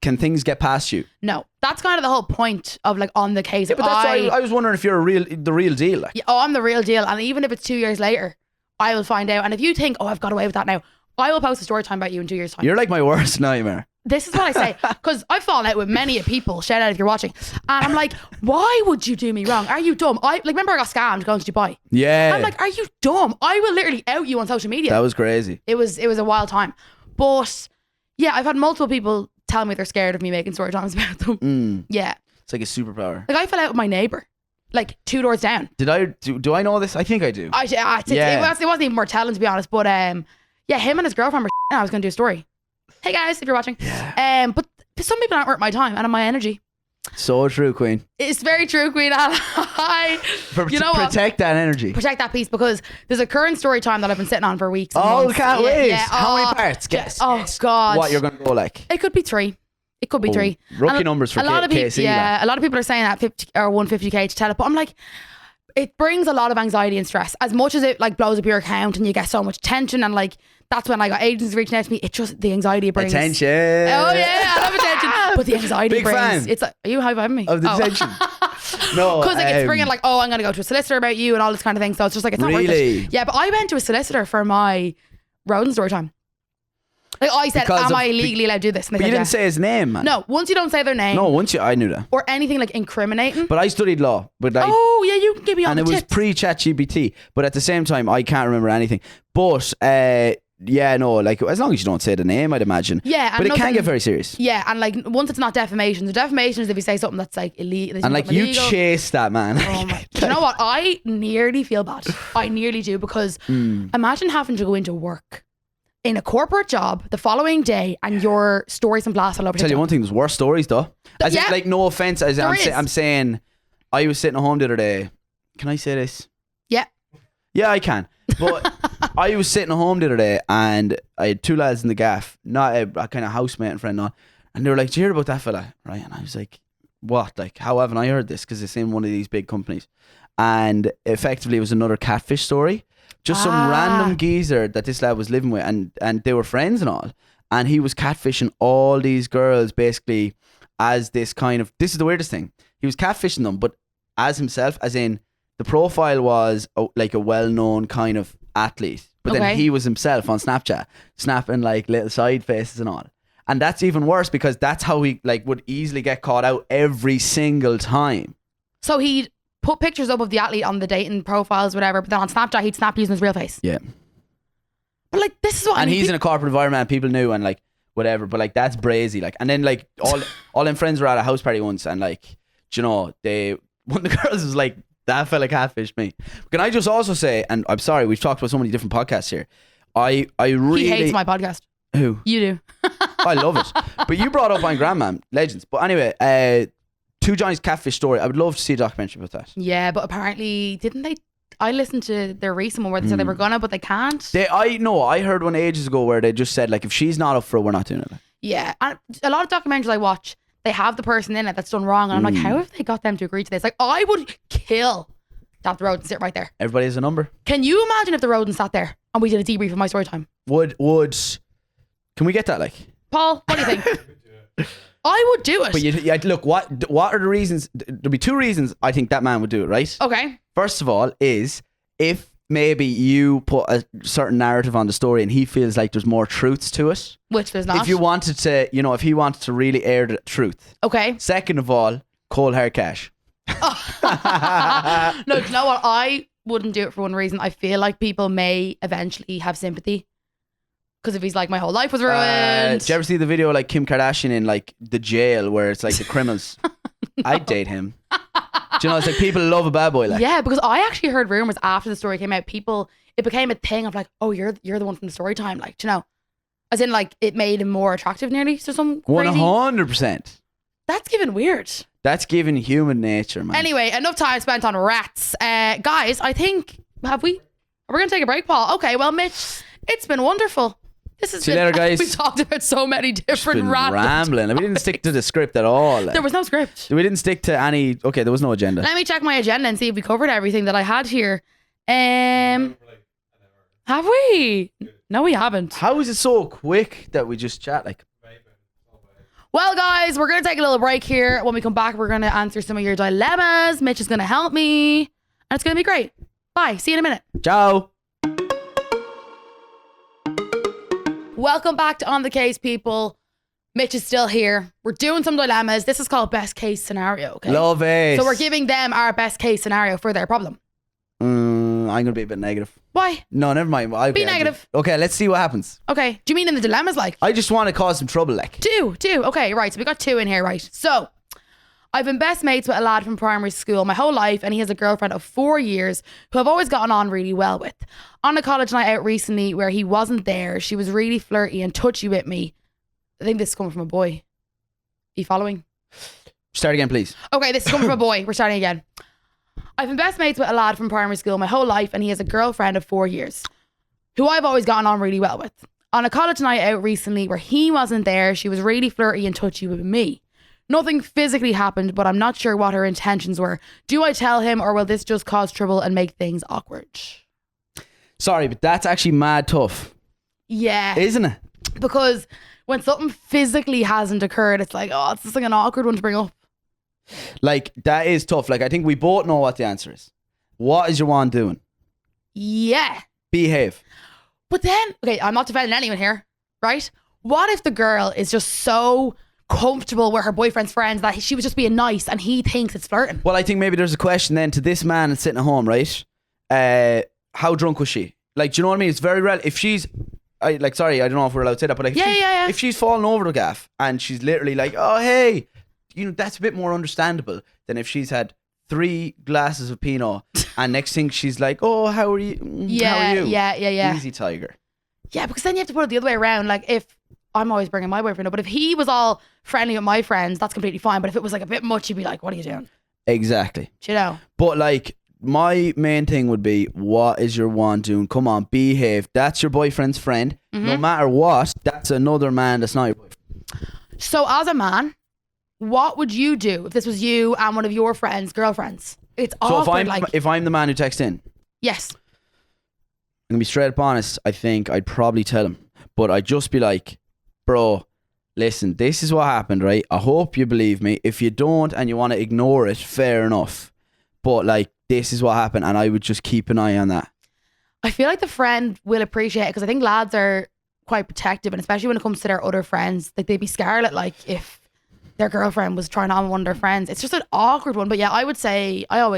B: can things get past you?
A: No, that's kind of the whole point of like On The Kase.
B: Yeah, but that's why I was wondering if you're the real deal. Like.
A: Yeah, I'm the real deal. And even if it's 2 years later, I will find out. And if you think, I've got away with that now, I will post a story time about you in 2 years' time.
B: You're like my worst nightmare.
A: This is what I say, because I've fallen out with many people. Shout out if you're watching. And I'm like, why would you do me wrong? Are you dumb? Remember I got scammed going to Dubai.
B: Yeah.
A: I'm like, are you dumb? I will literally out you on social media.
B: That was crazy.
A: It was a wild time. But yeah, I've had multiple people tell me they're scared of me making story times about them. Yeah.
B: It's like a superpower.
A: Like I fell out with my neighbour, like 2 doors down.
B: Did I do I know this? I think I do.
A: It wasn't even more telling, to be honest. But yeah, him and his girlfriend were I was going to do a story. Hey guys, if you're watching.
B: Yeah.
A: But some people aren't worth my time and my energy.
B: So true, Queen.
A: It's very true, Queen.
B: Protect that energy.
A: Protect that piece, because there's a current story time that I've been sitting on for weeks.
B: Oh, can't wait.
A: Yeah.
B: How many parts? Guess.
A: Oh, God.
B: What you're going to go like?
A: It could be 3. It could be 3.
B: Rookie numbers for Kasey.
A: Yeah, a lot of people are saying that 50 or 150k to tell it, but I'm like, it brings a lot of anxiety and stress. As much as it like blows up your account and you get so much attention, and like that's when I got agents reaching out to me. It just, the anxiety it brings.
B: Attention.
A: Oh yeah, I love attention. But the anxiety
B: Big
A: brings.
B: fan.
A: It's like, are you high-fiving me?
B: Of the attention. No,
A: because like it's bringing like, I'm gonna go to a solicitor about you and all this kind of thing. So it's just like, it's not worth it. Yeah, but I went to a solicitor for my Roden story time. Like I said, am I legally allowed to do this? And
B: but you didn't say his name, man.
A: No, once you don't say their name.
B: No, I knew that.
A: Or anything like incriminating.
B: But I studied law. But like,
A: you can give me all the tips.
B: And it was pre-ChatGPT. But at the same time, I can't remember anything. But yeah, no, like as long as you don't say the name, I'd imagine.
A: Yeah,
B: but it can get very serious.
A: Yeah, and like once it's not defamation. The defamation is if you say something that's like illegal.
B: And like you chase that, man.
A: Oh my! You know what? I nearly feel bad. I nearly do, because imagine having to go into work in a corporate job the following day and your stories and blast all over.
B: Tell you one thing, there's worse stories though. As if, like, no offense, I'm saying, I was sitting at home the other day. Can I say this?
A: Yeah.
B: Yeah, I can. But I was sitting at home the other day and I had 2 lads in the gaff, not a kind of housemate and friend, and they were like, "Do you hear about that fella?" Right? And I was like, "What? Like, how haven't I heard this?" Because it's in one of these big companies, and effectively it was another catfish story. Just some random geezer that this lad was living with, and they were friends and all, and he was catfishing all these girls basically as this kind of, this is the weirdest thing, he was catfishing them but as himself, as in the profile was like a well-known kind of athlete, but then he was himself on Snapchat snapping like little side faces and all. And that's even worse because that's how he like would easily get caught out every single time.
A: So he'd put pictures up of the athlete on the dating profiles, whatever, but then on Snapchat he'd snap using his real face.
B: Yeah.
A: But like, this is what
B: and he's in a corporate environment, people knew, and like whatever, but like that's brazy. Like, and then like all them friends were at a house party once, and like, you know, one of the girls was like, "That fella catfished me." Can I just also say, and I'm sorry, we've talked about so many different podcasts here, I really,
A: he hates my podcast.
B: Who?
A: You do.
B: I love it. But you brought up on Grandman, legends. But anyway, Two Johnny's catfish story. I would love to see a documentary about that.
A: Yeah, but apparently, didn't they? I listened to their recent one where they said they were gonna, but they can't.
B: I heard one ages ago where they just said, like, if she's not up for it, we're not doing it.
A: Yeah, and a lot of documentaries I watch, they have the person in it that's done wrong, and I'm like, how have they got them to agree to this? Like, I would kill to have the Roden sit right there.
B: Everybody has a number.
A: Can you imagine if the Roden sat there and we did a debrief of my story time?
B: Would can we get that, like?
A: Paul, what do you think? I would do it.
B: But look, what are the reasons? There'll be two reasons I think that man would do it, right?
A: Okay.
B: First of all is if maybe you put a certain narrative on the story and he feels like there's more truths to it.
A: Which there's not.
B: If you wanted to, if he wanted to really air the truth.
A: Okay.
B: Second of all, cold hard cash.
A: No, do you know what? I wouldn't do it for one reason. I feel like people may eventually have sympathy. Because if he's like, my whole life was ruined.
B: Did you ever see the video like Kim Kardashian in like the jail where it's like the criminals? No. I'd date him. Do you know, it's like people love a bad boy. Like.
A: Yeah, because I actually heard rumors after the story came out. It became a thing of like, oh, you're the one from the story time. Like, do you know? As in like, it made him more attractive nearly to some crazy.
B: 100%.
A: That's given weird.
B: That's given human nature, man.
A: Anyway, enough time spent on rats. Guys, I think, are we going to take a break, Paul? Okay, well, Mitch, it's been wonderful.
B: See you later, guys.
A: We talked about so many different
B: rambling. We didn't stick to the script at all.
A: There was no script.
B: We didn't stick to any. Okay, there was no agenda.
A: Let me check my agenda and see if we covered everything that I had here. Have we? No, we haven't.
B: How is it so quick that we just chat like?
A: Well, guys, we're going to take a little break here. When we come back, we're going to answer some of your dilemmas. Mitch is going to help me. And it's going to be great. Bye. See you in a minute.
B: Ciao.
A: Welcome back to On The Kase, people. Mitch is still here. We're doing some dilemmas. This is called best case scenario. Okay?
B: Love it.
A: So we're giving them our best case scenario for their problem.
B: I'm going to be a bit negative.
A: Why?
B: No, never mind.
A: Be negative.
B: Okay, let's see what happens.
A: Okay. Do you mean in the dilemmas like?
B: I just want to cause some trouble like.
A: Do. Okay, right. So we got two in here, right? So I've been best mates with a lad from primary school my whole life, and he has a girlfriend of 4 years who I've always gotten on really well with. On a college night out recently where he wasn't there, she was really flirty and touchy with me. I think this is coming from a boy. Are you following?
B: Start again, please.
A: Okay, this is coming from a boy. We're starting again. I've been best mates with a lad from primary school my whole life, and he has a girlfriend of 4 years who I've always gotten on really well with. On a college night out recently where he wasn't there, she was really flirty and touchy with me. Nothing physically happened, but I'm not sure what her intentions were. Do I tell him, or will this just cause trouble and make things awkward?
B: Sorry, but that's actually mad tough.
A: Yeah.
B: Isn't it?
A: Because when something physically hasn't occurred, it's like, oh, it's just like an awkward one to bring up.
B: Like, that is tough. Like, I think we both know what the answer is. What is your one doing?
A: Yeah.
B: Behave.
A: But then, okay, I'm not defending anyone here, right? What if the girl is just so comfortable with her boyfriend's friends that she was just being nice and he thinks it's flirting?
B: Well, I think maybe there's a question then to this man that's sitting at home, right? How drunk was she? Like, do you know what I mean? It's very rare. If she's, sorry, I don't know if we're allowed to say that, but like, if she's falling over the gaff and she's literally like, oh, hey, that's a bit more understandable than if she's had 3 glasses of Pinot and next thing she's like, oh, how are you? How are you?
A: Yeah.
B: Easy, tiger.
A: Yeah, because then you have to put it the other way around. Like, if I'm always bringing my boyfriend up, but if he was all friendly with my friends, that's completely fine. But if it was like a bit much, you'd be like, what are you doing?
B: Exactly.
A: Do you know?
B: But like, my main thing would be, what is your one doing? Come on, behave. That's your boyfriend's friend. Mm-hmm. No matter what, that's another man that's not your boyfriend.
A: So as a man, what would you do if this was you and one of your friends' girlfriends? It's awkward.
B: So if I'm the man who texts in?
A: Yes.
B: I'm going to be straight up honest. I think I'd probably tell him. But I'd just be like, bro, listen, this is what happened, right? I hope you believe me. If you don't and you want to ignore it, fair enough. But like, this is what happened, and I would just keep an eye on that.
A: I feel like the friend will appreciate it because I think lads are quite protective, and especially when it comes to their other friends, like they'd be scarlet like if their girlfriend was trying on one of their friends. It's just an awkward one. But yeah, I always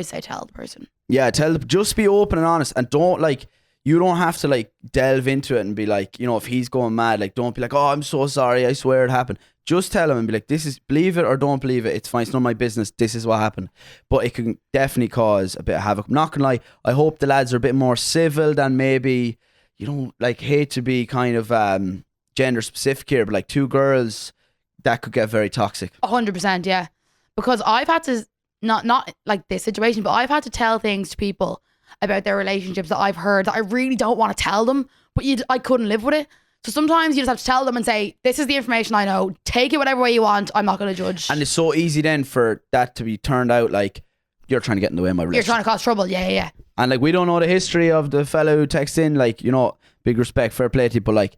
A: say tell the person. Yeah,
B: just be open and honest, and don't like, you don't have to like delve into it and be like, if he's going mad, like don't be like, oh, I'm so sorry, I swear it happened. Just tell him and be like, believe it or don't believe it, it's fine, it's none of my business, this is what happened. But it can definitely cause a bit of havoc. I'm not gonna lie, I hope the lads are a bit more civil than maybe, like, hate to be kind of gender specific here, but like 2 girls, that could get very toxic.
A: 100%, yeah. Because I've had to, not like this situation, but I've had to tell things to people about their relationships that I've heard that I really don't want to tell them, but I couldn't live with it. So sometimes you just have to tell them and say, this is the information I know, take it whatever way you want, I'm not going to judge.
B: And it's so easy then for that to be turned out like you're trying to get in the way of my relationship.
A: You're trying to cause trouble, yeah.
B: And like, we don't know the history of the fellow who texts in, like, big respect, fair play to you, but like,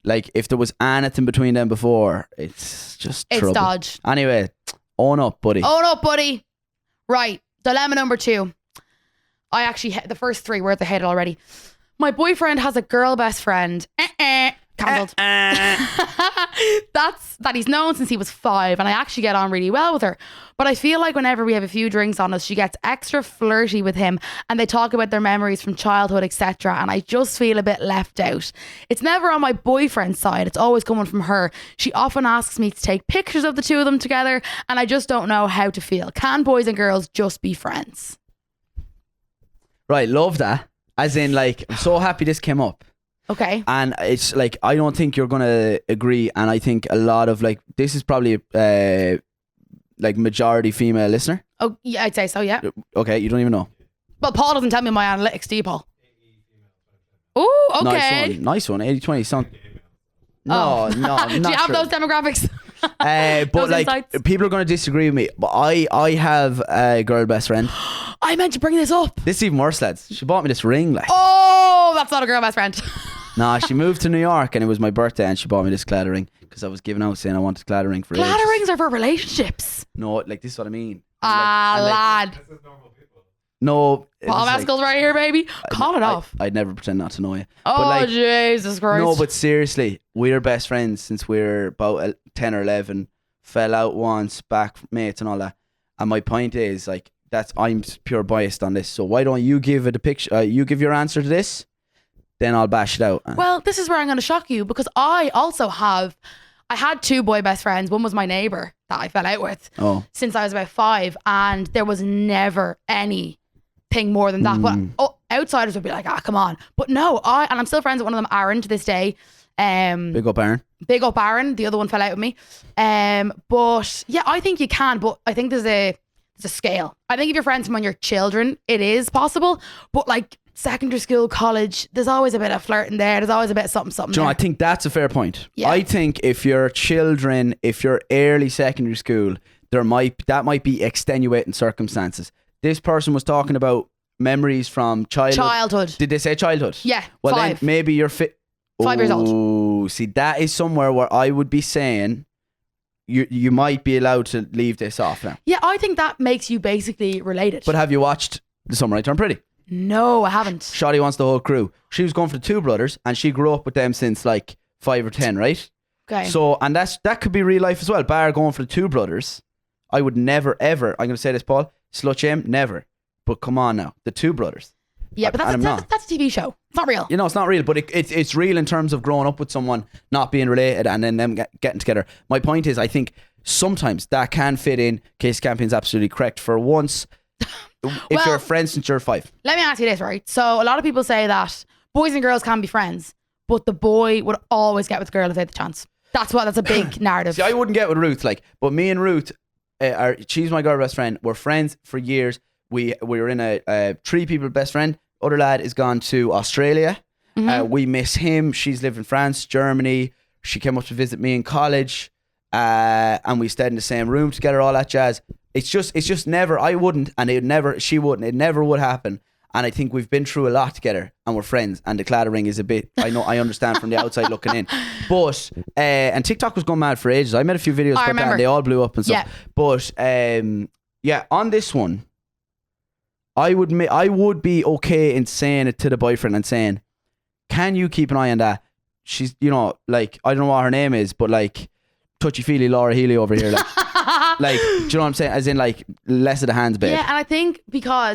B: like if there was anything between them before, it's just
A: It's
B: trouble.
A: dodge.
B: Anyway, own up, buddy.
A: Own up, buddy. Right. Dilemma number 2. I actually, the first 3 words I hated already. My boyfriend has a girl best friend. Cancelled. That he's known since he was 5, and I actually get on really well with her. But I feel like whenever we have a few drinks on us, she gets extra flirty with him, and they talk about their memories from childhood, etc. And I just feel a bit left out. It's never on my boyfriend's side, it's always coming from her. She often asks me to take pictures of the two of them together, and I just don't know how to feel. Can boys and girls just be friends?
B: Right, love that. As in, like, I'm so happy this came up.
A: Okay.
B: And it's like, I don't think you're going to agree. And I think a lot of, like, this is probably like majority female listener.
A: Oh, yeah, I'd say so, yeah.
B: Okay, you don't even know.
A: Well, Paul doesn't tell me my analytics, do you, Paul? Oh, okay.
B: Nice one. 80-20. Sound... No,
A: Oh.
B: no,
A: Do
B: not
A: you have
B: true.
A: those demographics?
B: But
A: those
B: like,
A: insights?
B: people are going to disagree with me. But I have a girl best friend.
A: I meant to bring this up.
B: This is even worse, lads. She bought me this ring, like.
A: Oh, that's not a girl best friend.
B: Nah, she moved to New York and it was my birthday and she bought me this Claddagh ring because I was giving out saying I wanted Claddagh ring for ages.
A: Claddagh rings are for relationships.
B: No, like, this is what I mean.
A: Lad.
B: No. it
A: Paul
B: was like-
A: Mescal's right here, baby. Call it off.
B: I'd never pretend not to know you.
A: Oh,
B: but like,
A: Jesus Christ.
B: no, but seriously, we're best friends since we're about 10 or 11. Fell out once, back mates and all that. And my point is, like, I'm pure biased on this. So why don't you give it a picture? You give your answer to this, then I'll bash it out.
A: Well, this is where I'm going to shock you because I had 2 boy best friends. One was my neighbour that I fell out with since I was about 5, and there was never anything more than that. But outsiders would be like, come on. But no, and I'm still friends with one of them, Aaron, to this day.
B: Big up, Aaron.
A: Big up Aaron. The other one fell out with me. But yeah, I think you can, but I think there's a scale. I think if you're friends when you're children, it is possible. But like secondary school, college, there's always a bit of flirting there. There's always a bit of something
B: Do you know, I
A: there.
B: think that's a fair point.
A: Yeah.
B: I think if you're children, if you're early secondary school, that might be extenuating circumstances. This person was talking about memories from childhood. Did they say childhood?
A: Yeah,
B: Well,
A: 5.
B: then maybe you're
A: 5 years old.
B: Oh, see, that is somewhere where I would be saying you might be allowed to leave this off now.
A: Yeah, I think that makes you basically related.
B: But have you watched The Summer I Turned Pretty?
A: No, I haven't.
B: Shotty Wants the Whole Crew. She was going for the 2 brothers and she grew up with them since like 5 or 10, right?
A: Okay.
B: So, and that could be real life as well. Bar going for the 2 brothers. I would never, ever, I'm going to say this, Paul, slut shame, never. But come on now, the 2 brothers.
A: Yeah, but that's a TV show. It's not real.
B: You know, it's not real, but it's real in terms of growing up with someone, not being related, and then them getting together. My point is, I think sometimes that can fit in. Kasey Campion's absolutely correct. For once, if you're friends since you're 5.
A: Let me ask you this, right? So a lot of people say that boys and girls can be friends, but the boy would always get with the girl if they had the chance. That's a big narrative.
B: See, I wouldn't get with Ruth, like, but me and Ruth, she's my girl best friend. We're friends for years. We were in a 3 people best friend. Other lad is gone to Australia. We miss him. She's lived in France, Germany. She came up to visit me in college, and we stayed in the same room together. All that jazz. It's just never. I wouldn't, and she wouldn't. It never would happen. And I think we've been through a lot together, and we're friends. And the Claddagh ring is a bit. I understand from the outside looking in, but and TikTok was going mad for ages. I made a few videos about that, and they all blew up and stuff.
A: Yeah.
B: But yeah, on this one, I would be okay in saying it to the boyfriend and saying, can you keep an eye on that? She's, you know, like, I don't know what her name is, but like, touchy-feely Laura Healy over here. Like, do you know what I'm saying? As in, like, less of the hands, babe.
A: Yeah, and I think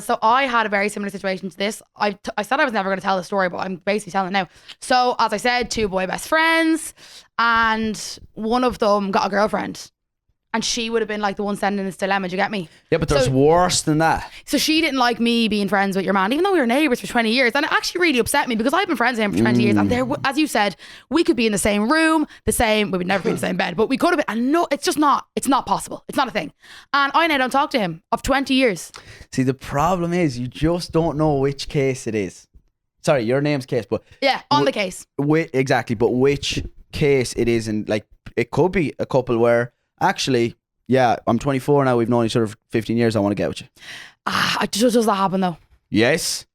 A: so I had a very similar situation to this. I said I was never going to tell the story, but I'm basically telling it now. So, as I said, 2 boy best friends, and one of them got a girlfriend. And she would have been like the one sending this dilemma. Do you get me?
B: Yeah, but there's worse than that.
A: So she didn't like me being friends with your man, even though we were neighbours for 20 years. And it actually really upset me because I've been friends with him for 20 years. And there, as you said, we could be in the same room, we would never be in the same bed, but we could have been. And no, it's not possible. It's not a thing. And I now don't talk to him of 20 years.
B: See, the problem is you just don't know which case it is. Sorry, your name's Case, but
A: yeah, on the case.
B: Exactly, but which case it is, and like it could be a couple where actually, yeah, I'm 24 now. We've known each other for 15 years. I want to get with you.
A: Does that happen though?
B: Yes.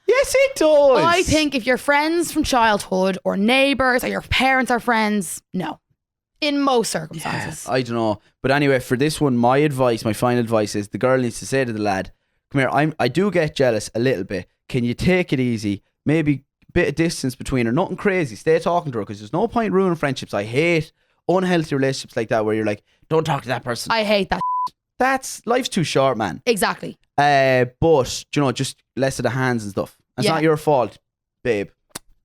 B: Yeah, Yes, it does.
A: I think if you're friends from childhood or neighbours or your parents are friends, no. In most circumstances.
B: I don't know. But anyway, for this one, my final advice is the girl needs to say to the lad, come here, I do get jealous a little bit. Can you take it easy? Maybe a bit of distance between her. Nothing crazy. Stay talking to her because there's no point ruining friendships. I hate unhealthy relationships like that where you're like, don't talk to that person.
A: I hate that.
B: Life's too short, man.
A: Exactly.
B: But, you know, just less of the hands and stuff. It's not your fault, babe.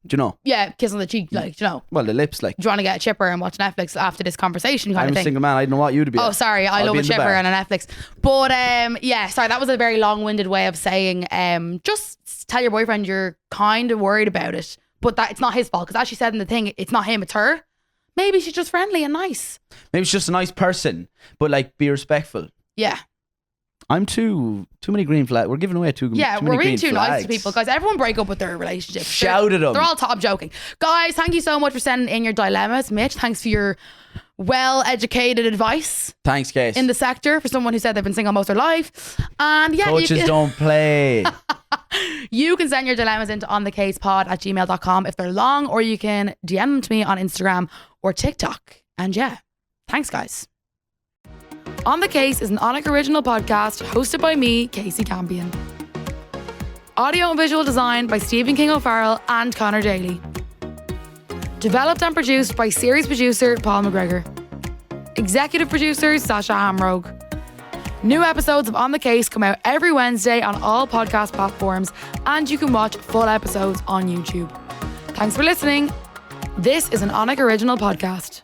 B: Do you know?
A: Yeah, kiss on the cheek, like, do you know?
B: Well, the lips, like.
A: Do you want to get a chipper and watch Netflix after this conversation kind
B: I'm
A: of thing?
B: a single man. I don't know what you'd be.
A: Oh, sorry. I love a chipper and a Netflix. But yeah, sorry, that was a very long-winded way of saying just tell your boyfriend you're kind of worried about it, but that it's not his fault because as she said in the thing, it's not him, it's her. Maybe she's just friendly and nice.
B: Maybe she's just a nice person, but like be respectful.
A: Yeah.
B: I'm too many green flags. We're giving away too many
A: we're being too
B: flags.
A: nice to people, guys. Everyone break up with their relationships.
B: Shout at them.
A: They're all I'm joking. Guys, thank you so much for sending in your dilemmas. Mitch, thanks for your well-educated advice.
B: Thanks, Case.
A: In the sector for someone who said they've been single most of their life. And yeah,
B: coaches don't play.
A: You can send your dilemmas into onthekasepod@gmail.com if they're long, or you can DM them to me on Instagram or TikTok. And yeah, thanks, guys. On The Kase is an Onic original podcast hosted by me, Kasey Campion. Audio and visual design by Stephen King O'Farrell and Connor Daly. Developed and produced by series producer Paul McGregor. Executive producer Sasha Hamrogue. New episodes of On The Kase come out every Wednesday on all podcast platforms, and you can watch full episodes on YouTube. Thanks for listening. This is an Onic original podcast.